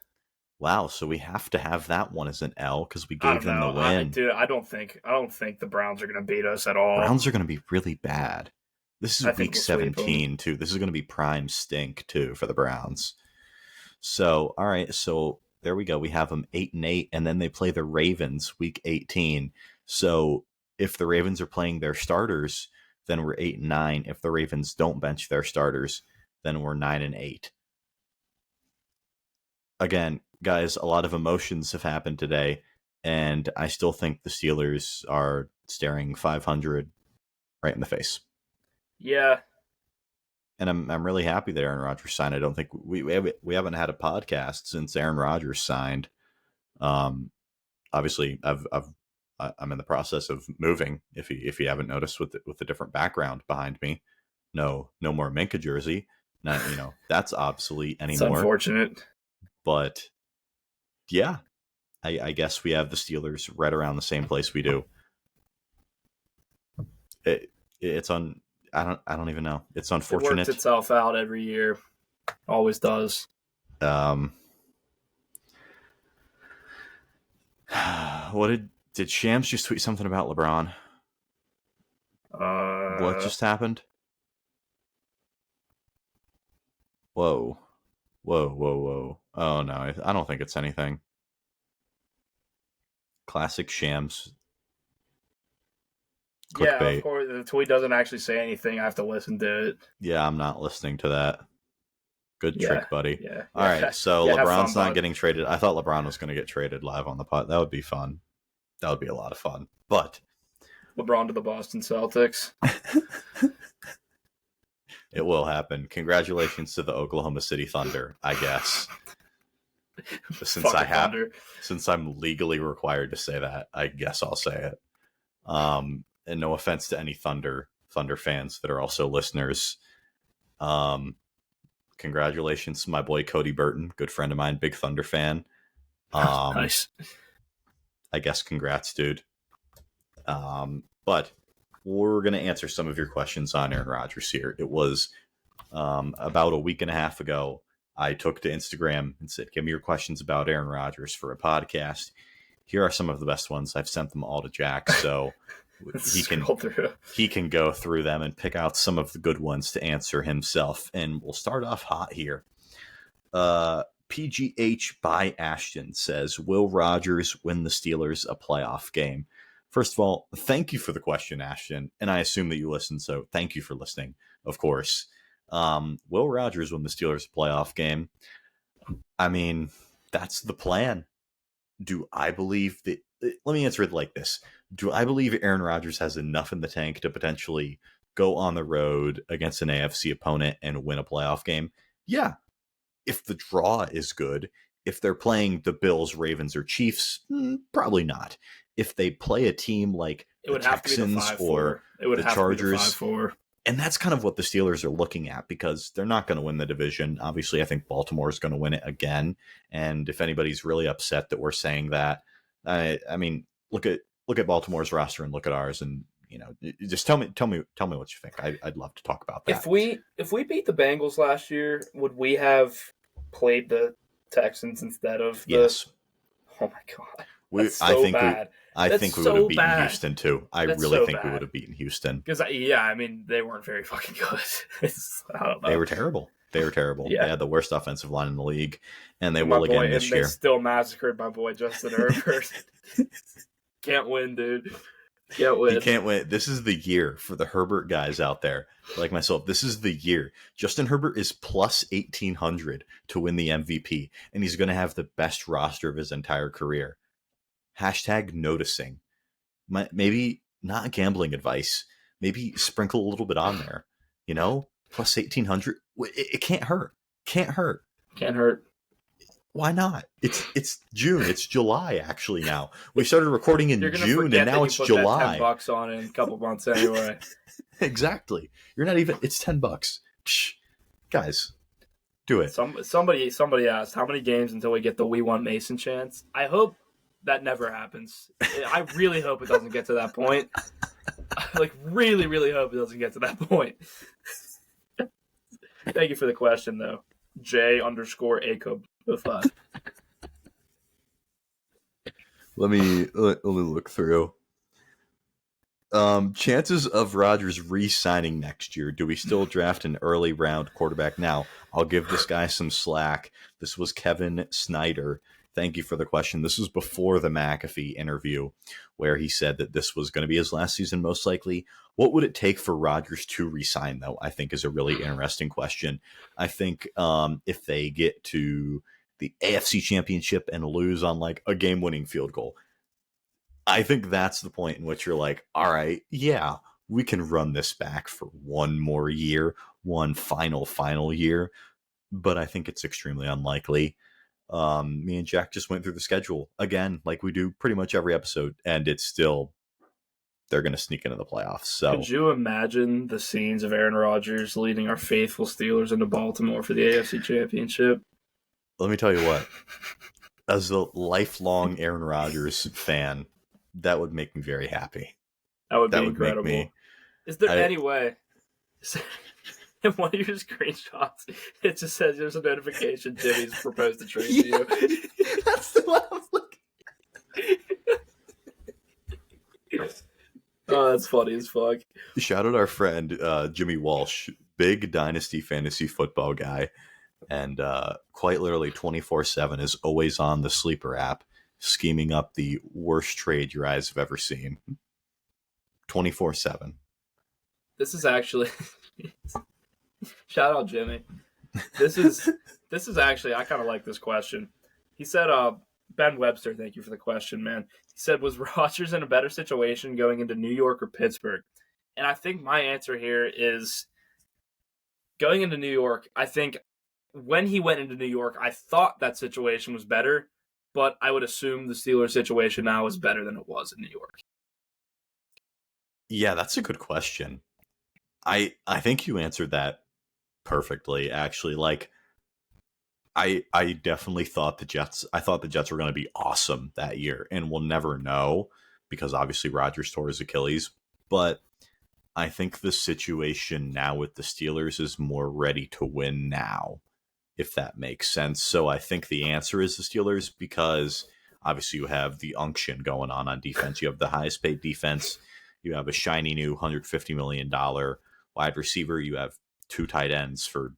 Wow, so we have to have that one as an L because we gave them the win. I don't think the Browns are going to beat us at all. Browns are going to be really bad. This is week 17 too. This is going to be prime stink too for the Browns. So, all right, so there we go. We have them 8-8, and then they play the Ravens week 18. So if the Ravens are playing their starters, then we're 8-9. If the Ravens don't bench their starters, then we're 9-8. Again, guys, a lot of emotions have happened today, and I still think the Steelers are staring 500 right in the face. Yeah. And I'm really happy that Aaron Rodgers signed. I don't think we haven't had a podcast since Aaron Rodgers signed. Obviously, I'm in the process of moving. If you haven't noticed, with the different background behind me, no more Minkah jersey. Not that's obsolete anymore. It's unfortunate. But yeah, I guess we have the Steelers right around the same place we do. It's on. I don't even know. It's unfortunate. It works itself out every year. Always does. What did Shams just tweet something about LeBron? What just happened? Whoa. Oh no, I don't think it's anything. Classic Shams. Clickbait. Yeah, of course. The tweet doesn't actually say anything. I have to listen to it. Yeah, I'm not listening to that. Good trick, buddy. Yeah. All right, so LeBron's not getting traded. I thought LeBron was going to get traded live on the pod. That would be fun. That would be a lot of fun. But LeBron to the Boston Celtics. It will happen. Congratulations to the Oklahoma City Thunder, I guess. Since I'm legally required to say that, I guess I'll say it. And no offense to any Thunder fans that are also listeners. Congratulations to my boy Cody Burton, good friend of mine, big Thunder fan. Nice. I guess congrats, dude. But we're going to answer some of your questions on Aaron Rodgers here. It was about a week and a half ago. I took to Instagram and said, give me your questions about Aaron Rodgers for a podcast. Here are some of the best ones. I've sent them all to Jack, so he can go through them and pick out some of the good ones to answer himself. And we'll start off hot here. PGH by Ashton says, will Rodgers win the Steelers a playoff game? First of all, thank you for the question, Ashton. And I assume that you listen, so thank you for listening, of course. Will Rodgers win the Steelers a playoff game? I mean, that's the plan. Do I believe that? Let me answer it like this. Do I believe Aaron Rodgers has enough in the tank to potentially go on the road against an AFC opponent and win a playoff game? Yeah. If the draw is good, if they're playing the Bills, Ravens, or Chiefs, probably not. If they play a team like the Texans or the Chargers, and that's kind of what the Steelers are looking at, because they're not going to win the division. Obviously, I think Baltimore is going to win it again. And if anybody's really upset that we're saying that, I mean, look at Baltimore's roster and look at ours, and just tell me what you think. I'd love to talk about that. If we beat the Bengals last year, would we have played the Texans instead of the? Yes. Oh my god, that's so bad. I That's think we would have so beaten bad. Houston too. I That's really so think we bad. would have beaten Houston. Because I mean, they weren't very fucking good. I don't know. They were terrible. They Yeah. had the worst offensive line in the league, and they And my will again boy, this and they year. still massacred my boy Justin Herbert. Can't win, dude. Can't win. You can't win. This is the year for the Herbert guys out there like myself. This is the year. Justin Herbert is plus 1,800 to win the MVP, and he's going to have the best roster of his entire career. Hashtag noticing. Maybe not gambling advice. Maybe sprinkle a little bit on there. Plus 1,800. It can't hurt. Can't hurt. Can't hurt. Why not? It's June. It's July actually now. We started recording in June and now it's July. $10 on it in a couple months anyway. Exactly. You're not even. It's $10. Psh, guys, do it. Somebody asked how many games until we get the We Want Mason chance. I hope that never happens. I really hope it doesn't get to that point. Like really, really hope it doesn't get to that point. Thank you for the question though. J_Acob05. Let me look through. Chances of Rodgers re-signing next year. Do we still draft an early round quarterback now? I'll give this guy some slack. This was Kevin Snyder. Thank you for the question. This was before the McAfee interview where he said that this was going to be his last season most likely. What would it take for Rodgers to resign, though, I think is a really interesting question. I think if they get to the AFC Championship and lose on like a game-winning field goal, I think that's the point in which you're like, all right, yeah, we can run this back for one more year, one final year. But I think it's extremely unlikely. Me and Jack just went through the schedule again, like we do pretty much every episode, and it's still they're going to sneak into the playoffs. So, could you imagine the scenes of Aaron Rodgers leading our faithful Steelers into Baltimore for the AFC Championship? Let me tell you what, as a lifelong Aaron Rodgers fan, that would make me very happy. That would be incredible. Is there any way? In one of your screenshots, it just says there's a notification Jimmy's proposed to trade to you. That's the one I'm looking. Oh, that's funny as fuck. Shout out our friend Jimmy Walsh, big Dynasty fantasy football guy, and quite literally 24/7 is always on the Sleeper app, scheming up the worst trade your eyes have ever seen. 24/7. This is actually shout out Jimmy. This is actually, I kind of like this question. He said, Ben Webster, thank you for the question, man. He said, was Rodgers in a better situation going into New York or Pittsburgh? And I think my answer here is going into New York. I think when he went into New York, I thought that situation was better, but I would assume the Steelers situation now is better than it was in New York. Yeah, that's a good question. I think you answered that perfectly, actually. Like, I definitely thought the Jets were going to be awesome that year, and we'll never know because obviously Rodgers tore his Achilles. But I think the situation now with the Steelers is more ready to win now, if that makes sense. So I think the answer is the Steelers because obviously you have the unction going on defense. You have the highest paid defense. You have a shiny new $150 million wide receiver. You have two tight ends for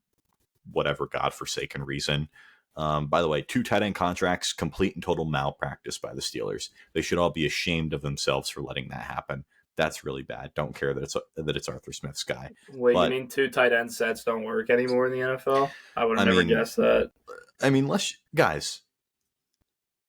whatever godforsaken reason. By the way, 2 tight end contracts, complete and total malpractice by the Steelers. They should all be ashamed of themselves for letting that happen. That's really bad. Don't care that it's Arthur Smith's guy. Wait, you mean 2 tight end sets don't work anymore in the NFL? I would have never guessed that. I mean, guys,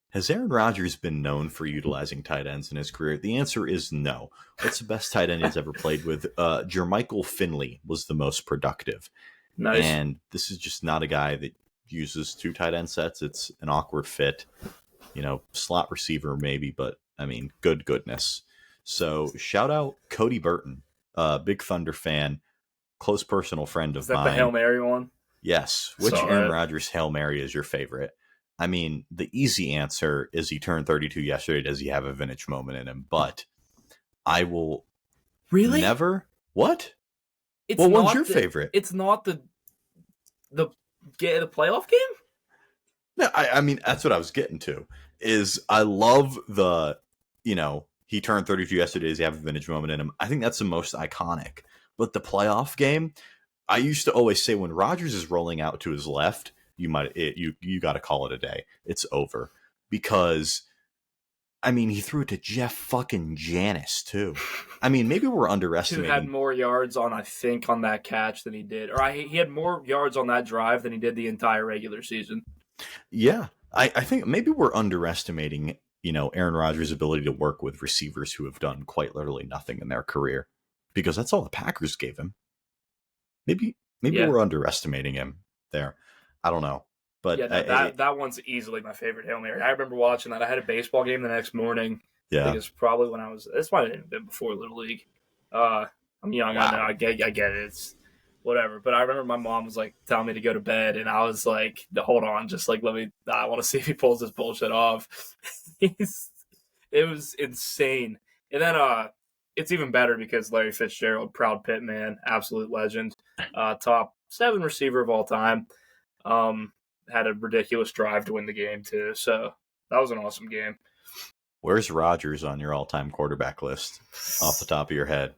has Aaron Rodgers been known for utilizing tight ends in his career? The answer is no. What's the best tight end he's ever played with? Jermichael Finley was the most productive. Nice. And this is just not a guy that uses 2 tight end sets. It's an awkward fit. Slot receiver maybe, but I mean, goodness. So shout out Cody Burton, Big Thunder fan, close personal friend of mine. Is that the Hail Mary one? Yes. Which Aaron Rodgers Hail Mary is your favorite? I mean, the easy answer is he turned 32 yesterday. Does he have a vintage moment in him? But I will never. What? What's your favorite? It's not the playoff game? No, I mean, that's what I was getting to. Is I love the he turned 32 yesterday. Does he have a vintage moment in him? I think that's the most iconic. But the playoff game, I used to always say when Rodgers is rolling out to his left, you got to call it a day. It's over. Because, I mean, he threw it to Jeff fucking Janis, too. I mean, maybe we're Who underestimating. had more yards on that catch than he did. Or he had more yards on that drive than he did the entire regular season. Yeah. I think maybe we're underestimating, Aaron Rodgers' ability to work with receivers who have done quite literally nothing in their career. Because that's all the Packers gave him. Maybe we're underestimating him there. I don't know. But yeah, that one's easily my favorite Hail Mary. I remember watching that. I had a baseball game the next morning. Yeah. I think it's probably when this might have been before Little League. I'm young. Wow. I know. I get it. It's whatever. But I remember my mom was like telling me to go to bed, and I was like, hold on, just like I want to see if he pulls this bullshit off. It was insane. And then it's even better because Larry Fitzgerald, proud pit man, absolute legend, top 7 receiver of all time. Had a ridiculous drive to win the game too. So that was an awesome game. Where's Rodgers on your all-time quarterback list off the top of your head?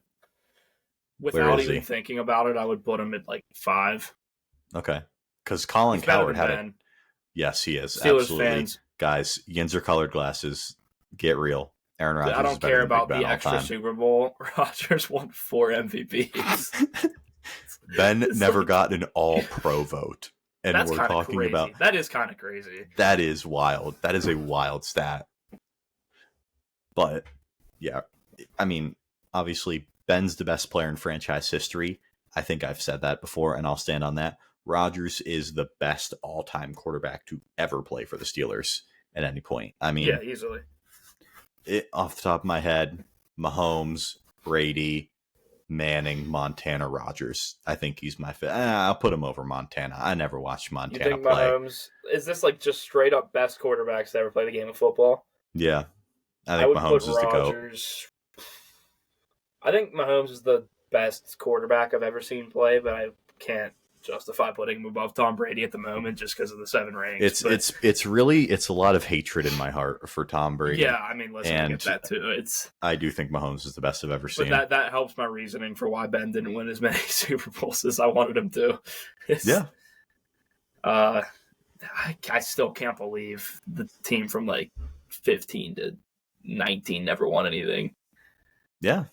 Without even thinking about it, I would put him at like 5. Okay. Because Colin Cowherd had it. Yes, he is. Steelers absolutely. Fans. Guys, Yinzer colored glasses. Get real. Aaron Rodgers. I don't care about the extra Super Bowl. Rodgers won 4 MVPs. Ben never got an all-pro vote. And That's we're talking crazy. about that is kind of crazy. That is wild. That is a wild stat. But yeah, I mean, obviously Ben's the best player in franchise history. I think I've said that before, and I'll stand on that. Rodgers is the best all-time quarterback to ever play for the Steelers at any point. I mean, yeah, easily. Off the top of my head, Mahomes, Brady, Manning, Montana, Rodgers. I think he's my fit. I'll put him over Montana. I never watched Montana you think play. Mahomes, is this like just straight up best quarterbacks to ever play the game of football? Yeah. I think Mahomes is the GOAT. I think Mahomes is the best quarterback I've ever seen play, but I can't justify putting him above Tom Brady at the moment just because of the 7 rings. It's a lot of hatred in my heart for Tom Brady. Yeah, I mean, listen, I get that too. I do think Mahomes is the best I've ever seen. But that helps my reasoning for why Ben didn't win as many Super Bowls as I wanted him to. Yeah. I still can't believe the team from like 15 to 19 never won anything. Yeah.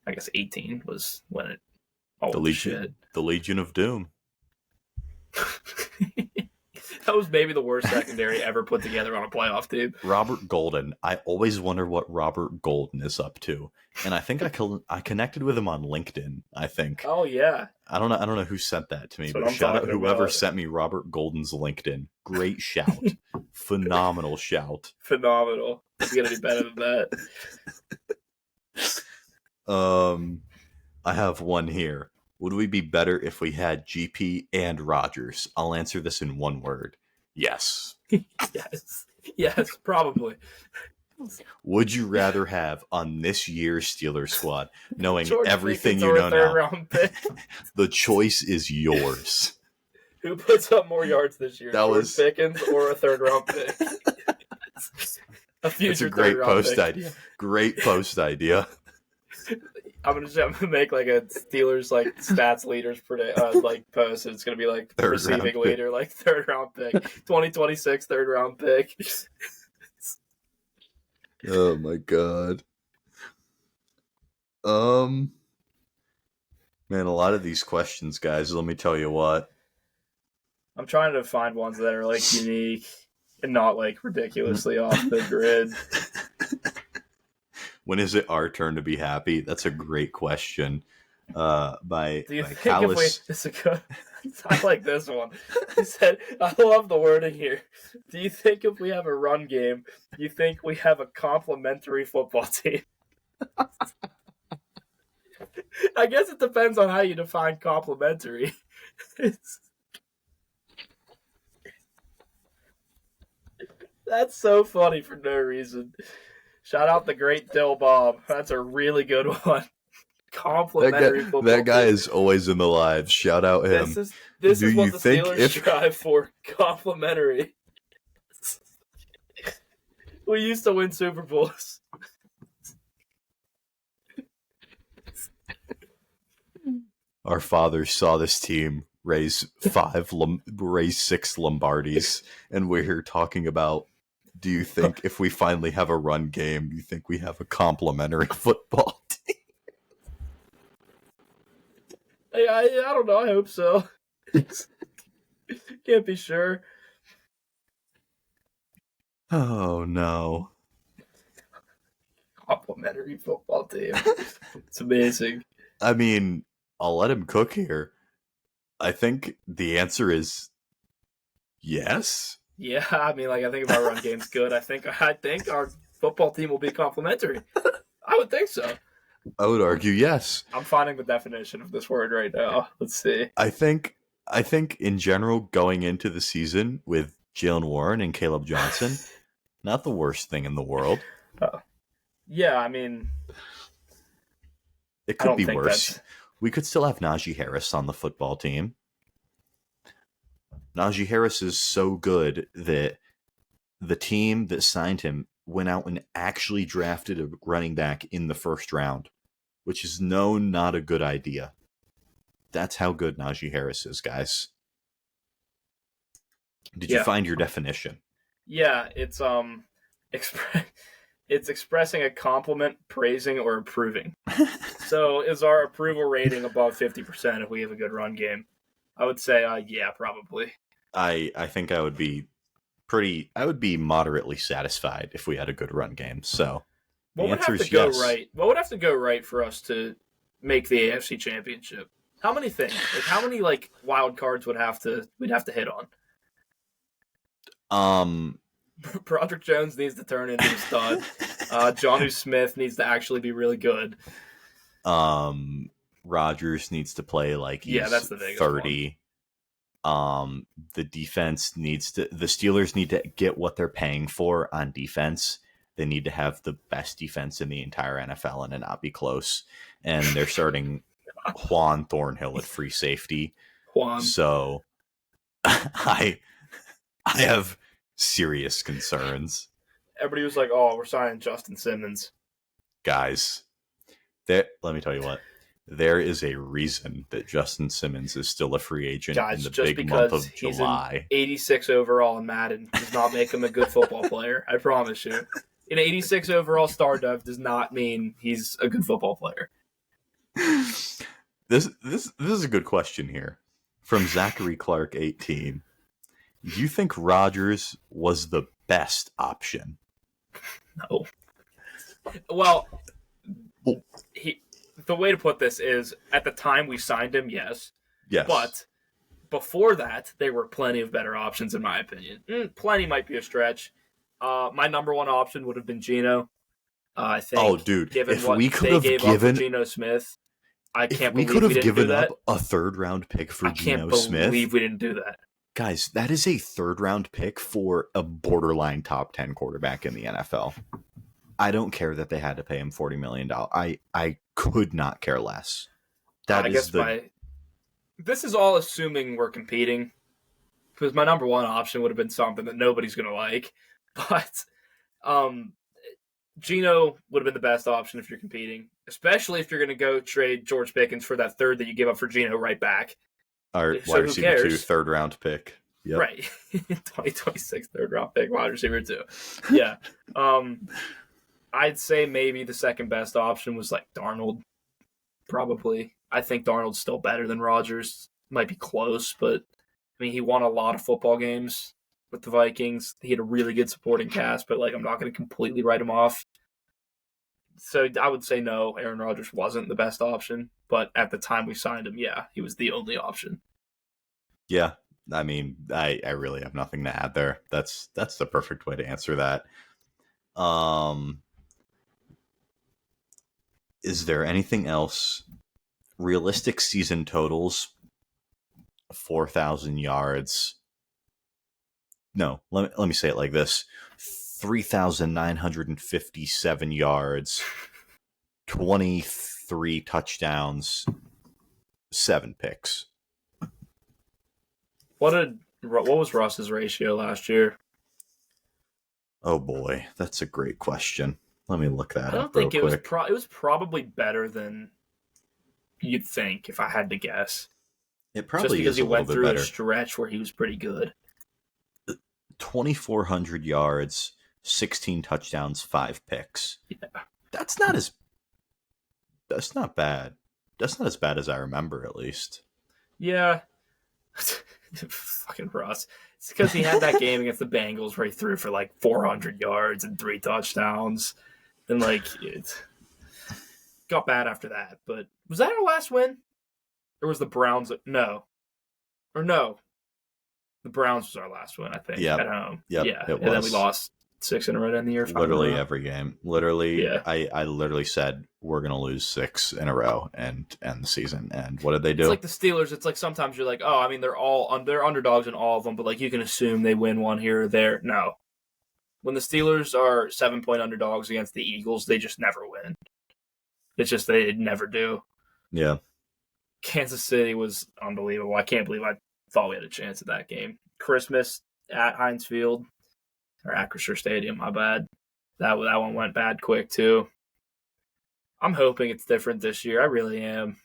I guess 18 was when it the Legion of Doom. That was maybe the worst secondary ever put together on a playoff team. Robert Golden. I always wonder what Robert Golden is up to, and I think I connected with him on LinkedIn. I think. Oh yeah. I don't know who sent that to me, but shout out whoever sent me Robert Golden's LinkedIn. Great shout, phenomenal shout, phenomenal. You gotta do better than that. I have one here. Would we be better if we had GP and Rodgers? I'll answer this in one word. Yes. Yes, probably. Would you rather have on this year's Steelers squad, knowing everything Pickens you know now? Round pick? The choice is yours. Who puts up more yards this year? George Pickens or a 3rd round pick? A future. That's a great post idea. Great post idea. I'm gonna make like a Steelers like stats leaders like post. And it's gonna be like receiving leader, like 3rd round pick, 2026 3rd round pick. Oh my god. Man, a lot of these questions, guys. Let me tell you what. I'm trying to find ones that are like unique and not like ridiculously off the grid. When is it our turn to be happy? That's a great question. By Callus. I like this one. He said, I love the wording here. Do you think if we have a run game, you think we have a complementary football team? I guess it depends on how you define complementary. That's so funny for no reason. Shout out the great Dill Bob. That's a really good one. Complimentary football. That guy is always in the live. Shout out him. This is what the Steelers strive for. Complimentary. We used to win Super Bowls. our fathers saw this team raise raise 6 Lombardis, and we're here talking about, do you think if we finally have a run game, you think we have a complimentary football team? I don't know. I hope so. Can't be sure. Oh, no. Complimentary football team. It's amazing. I mean, I'll let him cook here. I think the answer is yes. Yeah, I mean, like, I think if our run game's good, I think our football team will be complimentary. I would think so. I would argue yes. I'm finding the definition of this word right now. Let's see. I think in general, going into the season with Jalen Warren and Caleb Johnson, not the worst thing in the world. Yeah, I mean, it could be worse. We could still have Najee Harris on the football team. Najee Harris is so good that the team that signed him went out and actually drafted a running back in the first round, which is not a good idea. That's how good Najee Harris is, guys. Did you find your definition? Yeah, it's it's expressing a compliment, praising, or approving. So is our approval rating above 50% if we have a good run game? I would say, yeah, probably. I think I would be moderately satisfied if we had a good run game. So what would have to go right? What would have to go right for us to make the AFC Championship? How many things? Like how many wild cards we'd have to hit on? Broderick Jones needs to turn into a stud. Jonnu Smith needs to actually be really good. Rodgers needs to play like he's that's the biggest 30. The defense the Steelers need to get what they're paying for on defense. They need to have the best defense in the entire NFL and it not be close. And they're starting Juan Thornhill at free safety. So I have serious concerns. Everybody was like, "Oh, we're signing Justin Simmons." Guys, let me tell you what. There is a reason that Justin Simmons is still a free agent in the big month of July. 86 overall in Madden does not make him a good football player. I promise you. An 86 overall star dove does not mean he's a good football player. This is a good question here from Zachary Clark 18. Do you think Rodgers was the best option? No. Well, the way to put this is, at the time we signed him, yes. Yes. But before that, there were plenty of better options, in my opinion. Plenty might be a stretch. My number one option would have been Geno. I think. Oh, dude! Given if what we could have given Geno Smith, I can't believe we could have didn't given do that. up a third-round pick for Geno Smith. I can't believe we didn't do that. Guys, that is a third-round pick for a borderline top 10 quarterback in the NFL. I don't care that they had to pay him $40 million. I could not care less. This is all assuming we're competing, because my number one option would have been something that nobody's going to like. But Geno would have been the best option if you're competing, especially if you're going to go trade George Pickens for that third that you give up for Geno right back. Our wide receiver 2 third-round pick. Yep. Right. 2026 third-round pick, wide receiver 2. Yeah. I'd say maybe the second best option was Darnold. Probably. I think Darnold's still better than Rodgers. Might be close, but I mean, he won a lot of football games with the Vikings. He had a really good supporting cast, but I'm not going to completely write him off. So I would say no, Aaron Rodgers wasn't the best option, but at the time we signed him, yeah, he was the only option. Yeah, I mean, I really have nothing to add there. That's the perfect way to answer that. Is there anything else? Realistic season totals, 4,000 yards. No, let me say it like this. 3,957 yards, 23 touchdowns, 7 picks. What was Russ's ratio last year? Oh boy, that's a great question. Let me look that up. I don't think it was. It was probably better than you'd think, if I had to guess. It Just probably because is he a little went bit through a better. stretch where he was pretty good. 2,400 yards, 16 touchdowns, 5 picks. Yeah. That's not as that's not bad. That's not as bad as I remember, at least. Yeah. Fucking Russ. It's because he had that game against the Bengals where he threw for like 400 yards and 3 touchdowns. And like, it got bad after that. But was that our last win? Or was the Browns? No. Or no. The Browns was our last win, I think, at Yep. home. Yep, Yeah. it And then we was. lost 6 in a row in the year, 5 in a Literally row. every game. Literally, Yeah. I literally said we're gonna lose 6 in a row and end the season. And what did they It's do? like the Steelers. It's like sometimes you're like, oh, I mean, they're underdogs in all of them, but like you can assume they win one here or there. No, when the Steelers are 7-point underdogs against the Eagles, they just never win. It's just they never do. Yeah. Kansas City was unbelievable. I can't believe I thought we had a chance at that game. Christmas at Heinz Field or Acrisure Stadium. My bad. That one went bad quick too. I'm hoping it's different this year. I really am.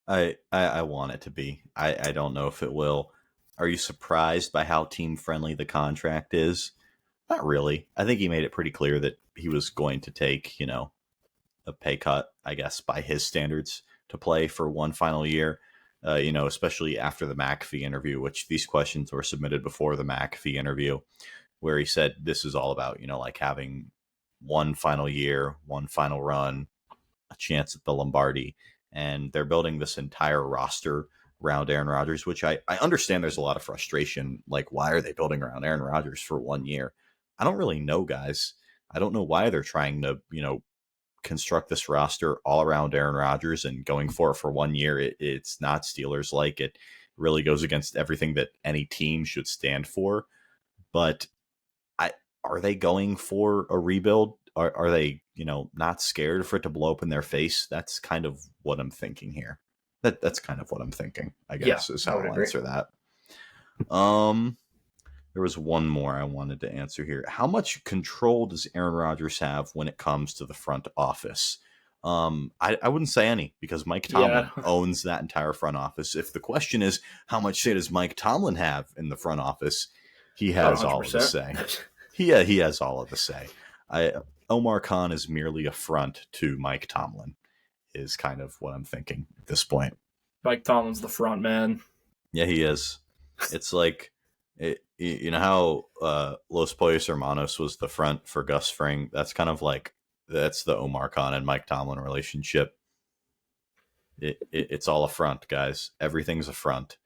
I want it to be. I don't know if it will. Are you surprised by how team friendly the contract is? Not really. I think he made it pretty clear that he was going to take, a pay cut, I guess, by his standards to play for one final year. Especially after the McAfee interview, which these questions were submitted before the McAfee interview, where he said this is all about, like having one final year, one final run, a chance at the Lombardi. And they're building this entire roster around Aaron Rodgers, which I understand there's a lot of frustration. Like, why are they building around Aaron Rodgers for 1 year? I don't really know, guys. I don't know why they're trying to, construct this roster all around Aaron Rodgers and going for 1 year. It's not Steelers like. It really goes against everything that any team should stand for. But are they going for a rebuild? Are they, not scared for it to blow up in their face? That's kind of what I'm thinking here. That's kind of what I'm thinking, I Yeah, guess, is I how would I'll agree. answer that. There was one more I wanted to answer here. How much control does Aaron Rodgers have when it comes to the front office? I wouldn't say any, because Mike Yeah, Tomlin owns that entire front office. If the question is how much say does Mike Tomlin have in the front office, he about has all of the 100%. say. He has all of the say. Omar Khan is merely a front to Mike Tomlin, is kind of what I'm thinking at this point. Mike Tomlin's the front man. Yeah, he is. It's like, you know how Los Pollos Hermanos was the front for Gus Fring? That's kind of like, that's the Omar Khan and Mike Tomlin relationship. It's all a front, guys. Everything's a front.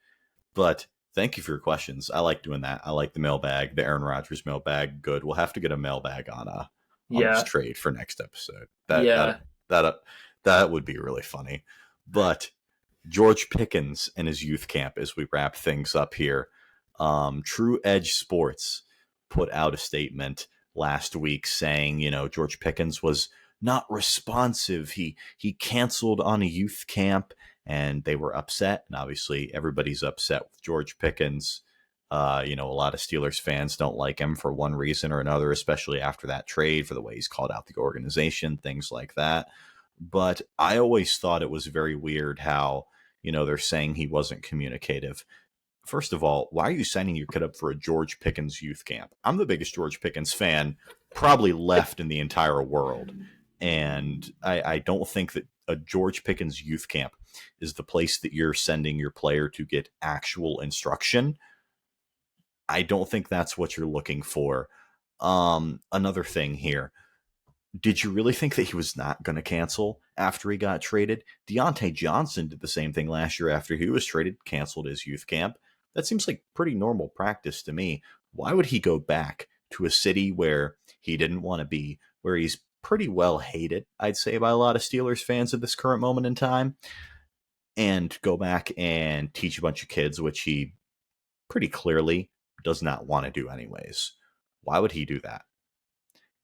But thank you for your questions. I like doing that. I like the mailbag, the Aaron Rodgers mailbag. Good. We'll have to get a mailbag on this Yeah, trade for next episode. yeah, That would be really funny. But George Pickens and his youth camp, as we wrap things up here. True Edge Sports put out a statement last week saying, George Pickens was not responsive. He canceled on a youth camp, and they were upset. And obviously, everybody's upset with George Pickens. A lot of Steelers fans don't like him for one reason or another, especially after that trade, for the way he's called out the organization, things like that. But I always thought it was very weird how, they're saying he wasn't communicative. First of all, why are you signing your kid up for a George Pickens youth camp? I'm the biggest George Pickens fan probably left in the entire world. And I don't think that a George Pickens youth camp is the place that you're sending your player to get actual instruction. I don't think that's what you're looking for. Another thing here. Did you really think that he was not going to cancel after he got traded? Deontay Johnson did the same thing last year after he was traded, canceled his youth camp. That seems like pretty normal practice to me. Why would he go back to a city where he didn't want to be, where he's pretty well hated, I'd say, by a lot of Steelers fans at this current moment in time, and go back and teach a bunch of kids, which he pretty clearly does not want to do anyways? Why would he do that?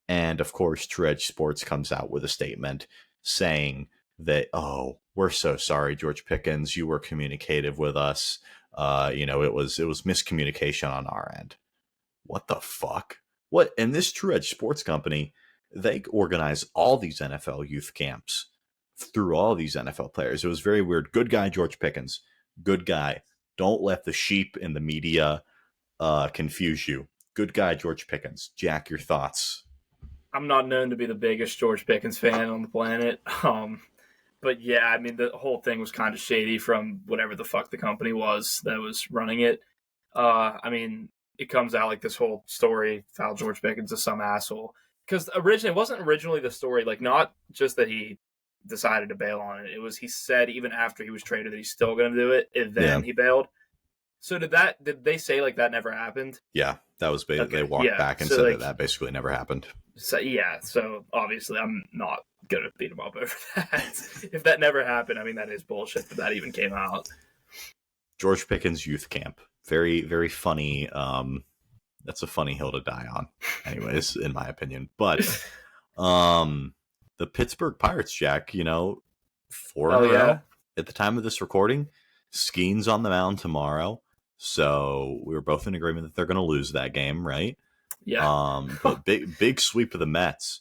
And of course, True Edge Sports comes out with a statement saying that, oh, we're so sorry, George Pickens, you were communicative with us. It was miscommunication on our end. What the fuck? What? And this True Edge Sports company, they organize all these NFL youth camps through all these NFL players. It was very weird. Good guy, George Pickens. Good guy. Don't let the sheep in the media confuse you. Good guy, George Pickens. Jack, your thoughts? I'm not known to be the biggest George Pickens fan on the planet. But yeah, I mean, the whole thing was kind of shady from whatever the fuck the company was that was running it. I mean, it comes out like this whole story, how George Pickens is some asshole. Because originally, it wasn't originally the story, like, not just that he decided to bail on it. It was, he said even after he was traded that he's still going to do it, and then he bailed. So did they say like that never happened? Yeah, that was basically, they walked back and said that basically never happened. So yeah, so obviously I'm not going to beat him up over that. If that never happened, I mean, that is bullshit that even came out. George Pickens youth camp. Very, very funny. That's a funny hill to die on, anyways, in my opinion. But the Pittsburgh Pirates, Jack, 4 in a row at the time of this recording. Skeen's on the mound tomorrow. So we were both in agreement that they're going to lose that game, right? Yeah. But big sweep of the Mets.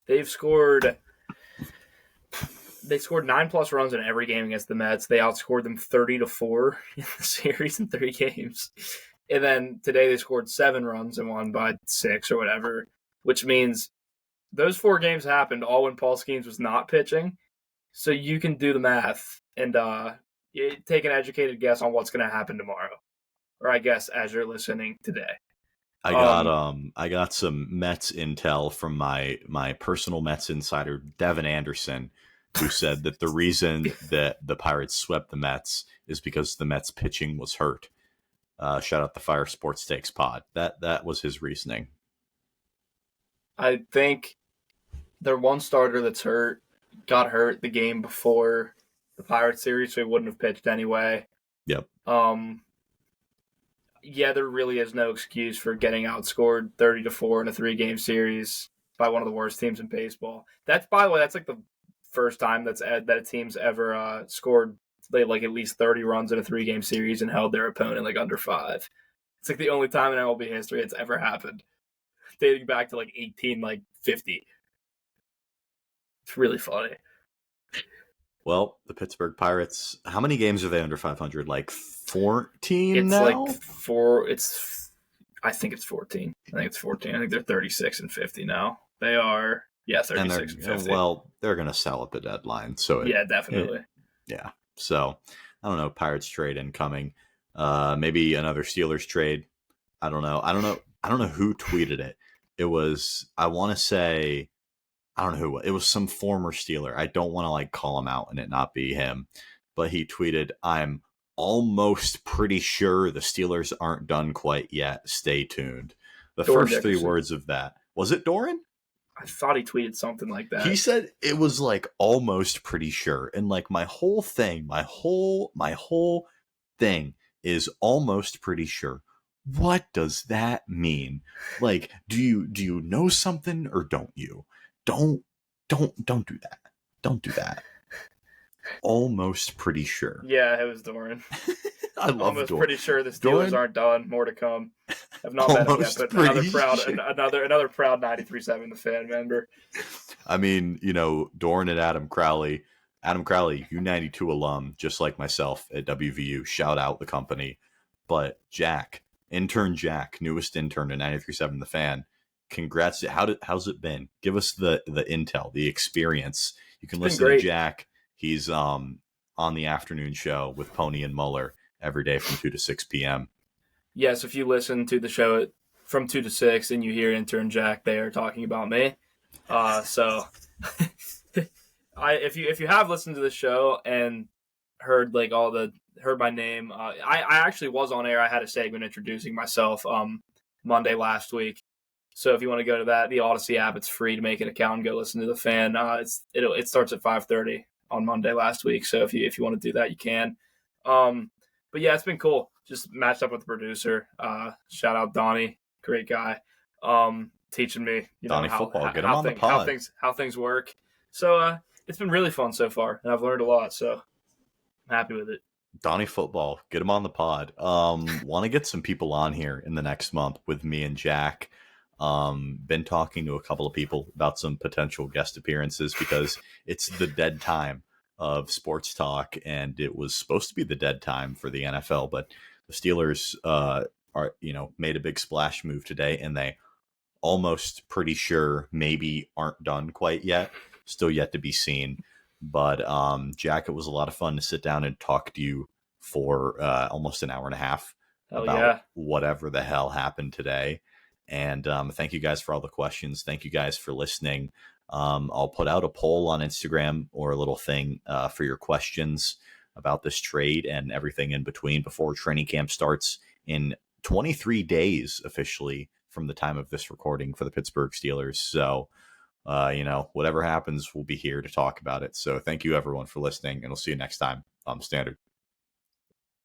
They scored 9+ runs in every game against the Mets. They outscored them 30-4 in the series in 3 games. And then today they scored 7 runs and won by 6 or whatever, which means those 4 games happened all when Paul Skeens was not pitching. So you can do the math and take an educated guess on what's going to happen tomorrow, or I guess as you're listening today. I got some Mets intel from my personal Mets insider Devin Anderson, who said that the reason that the Pirates swept the Mets is because the Mets pitching was hurt. Shout out the Fire Sports Takes pod. That was his reasoning. I think their one starter that's got hurt the game before the Pirates series, so he wouldn't have pitched anyway. Yep. Yeah, there really is no excuse for getting outscored 30-4 in a 3-game series by one of the worst teams in baseball. That's, by the way, that's like the first time that a team's ever scored like at least 30 runs in a 3-game series and held their opponent like under 5. It's like the only time in MLB history it's ever happened, dating back to like 1850. It's really funny. Well, the Pittsburgh Pirates, how many games are they under 500? Like 14 it's now? Like 4. I think it's 14. I think it's 14. I think they're 36-50 now. They are, 36-50. Well, they're going to sell at the deadline. So definitely. Yeah. So, I don't know. Pirates trade incoming. Maybe another Steelers trade. I don't know. I don't know who tweeted it. It was, I want to say, I don't know who. It was some former Steeler. I don't want to like call him out and it not be him. But he tweeted, "I'm almost pretty sure the Steelers aren't done quite yet. Stay tuned." The first Dickerson. 3 words of that. Was it Doran? I thought he tweeted something like that. He said it was like almost pretty sure. And like my whole thing is almost pretty sure. What does that mean? Like, do you know something or don't you? Don't do that. Don't do that. Almost pretty sure. Yeah, it was Doran. I love almost Doran. Pretty sure the Steelers aren't done. More to come. I've not met him yet, but another proud 93.7 The Fan member. I mean, Doran and Adam Crowley. Adam Crowley, U92 alum, just like myself at WVU. Shout out the company. But Jack, intern Jack, newest intern at 93.7 The Fan. Congrats. How's it been? Give us the intel, the experience. You can listen to Jack. He's on the afternoon show with Pony and Muller every day from 2 to 6 p.m. Yes, if you listen to the show from 2 to 6 and you hear intern Jack, they are talking about me. So if you have listened to the show and heard my name, I actually was on air. I had a segment introducing myself Monday last week. So if you want to go to that, the Odyssey app, it's free to make an account and go listen to The Fan. It starts at 5:30 on Monday last week. So if you want to do that, you can. But yeah, it's been cool. Just matched up with the producer. Shout out Donnie, great guy. Teaching me, Donnie football. Get him on the pod. How things work. So it's been really fun so far, and I've learned a lot. So I'm happy with it. Donnie football. Get him on the pod. Want to get some people on here in the next month with me and Jack. Been talking to a couple of people about some potential guest appearances because it's the dead time of sports talk, and it was supposed to be the dead time for the NFL, but the Steelers are made a big splash move today, and they almost pretty sure maybe aren't done quite yet. Still yet to be seen. But Jack, it was a lot of fun to sit down and talk to you for almost an hour and a half Hell about yeah. whatever the hell happened today. And thank you guys for all the questions. Thank you guys for listening. I'll put out a poll on Instagram or a little thing for your questions about this trade and everything in between before training camp starts in 23 days officially from the time of this recording for the Pittsburgh Steelers. So, whatever happens, we'll be here to talk about it. So thank you everyone for listening, and we'll see you next time on the Standard.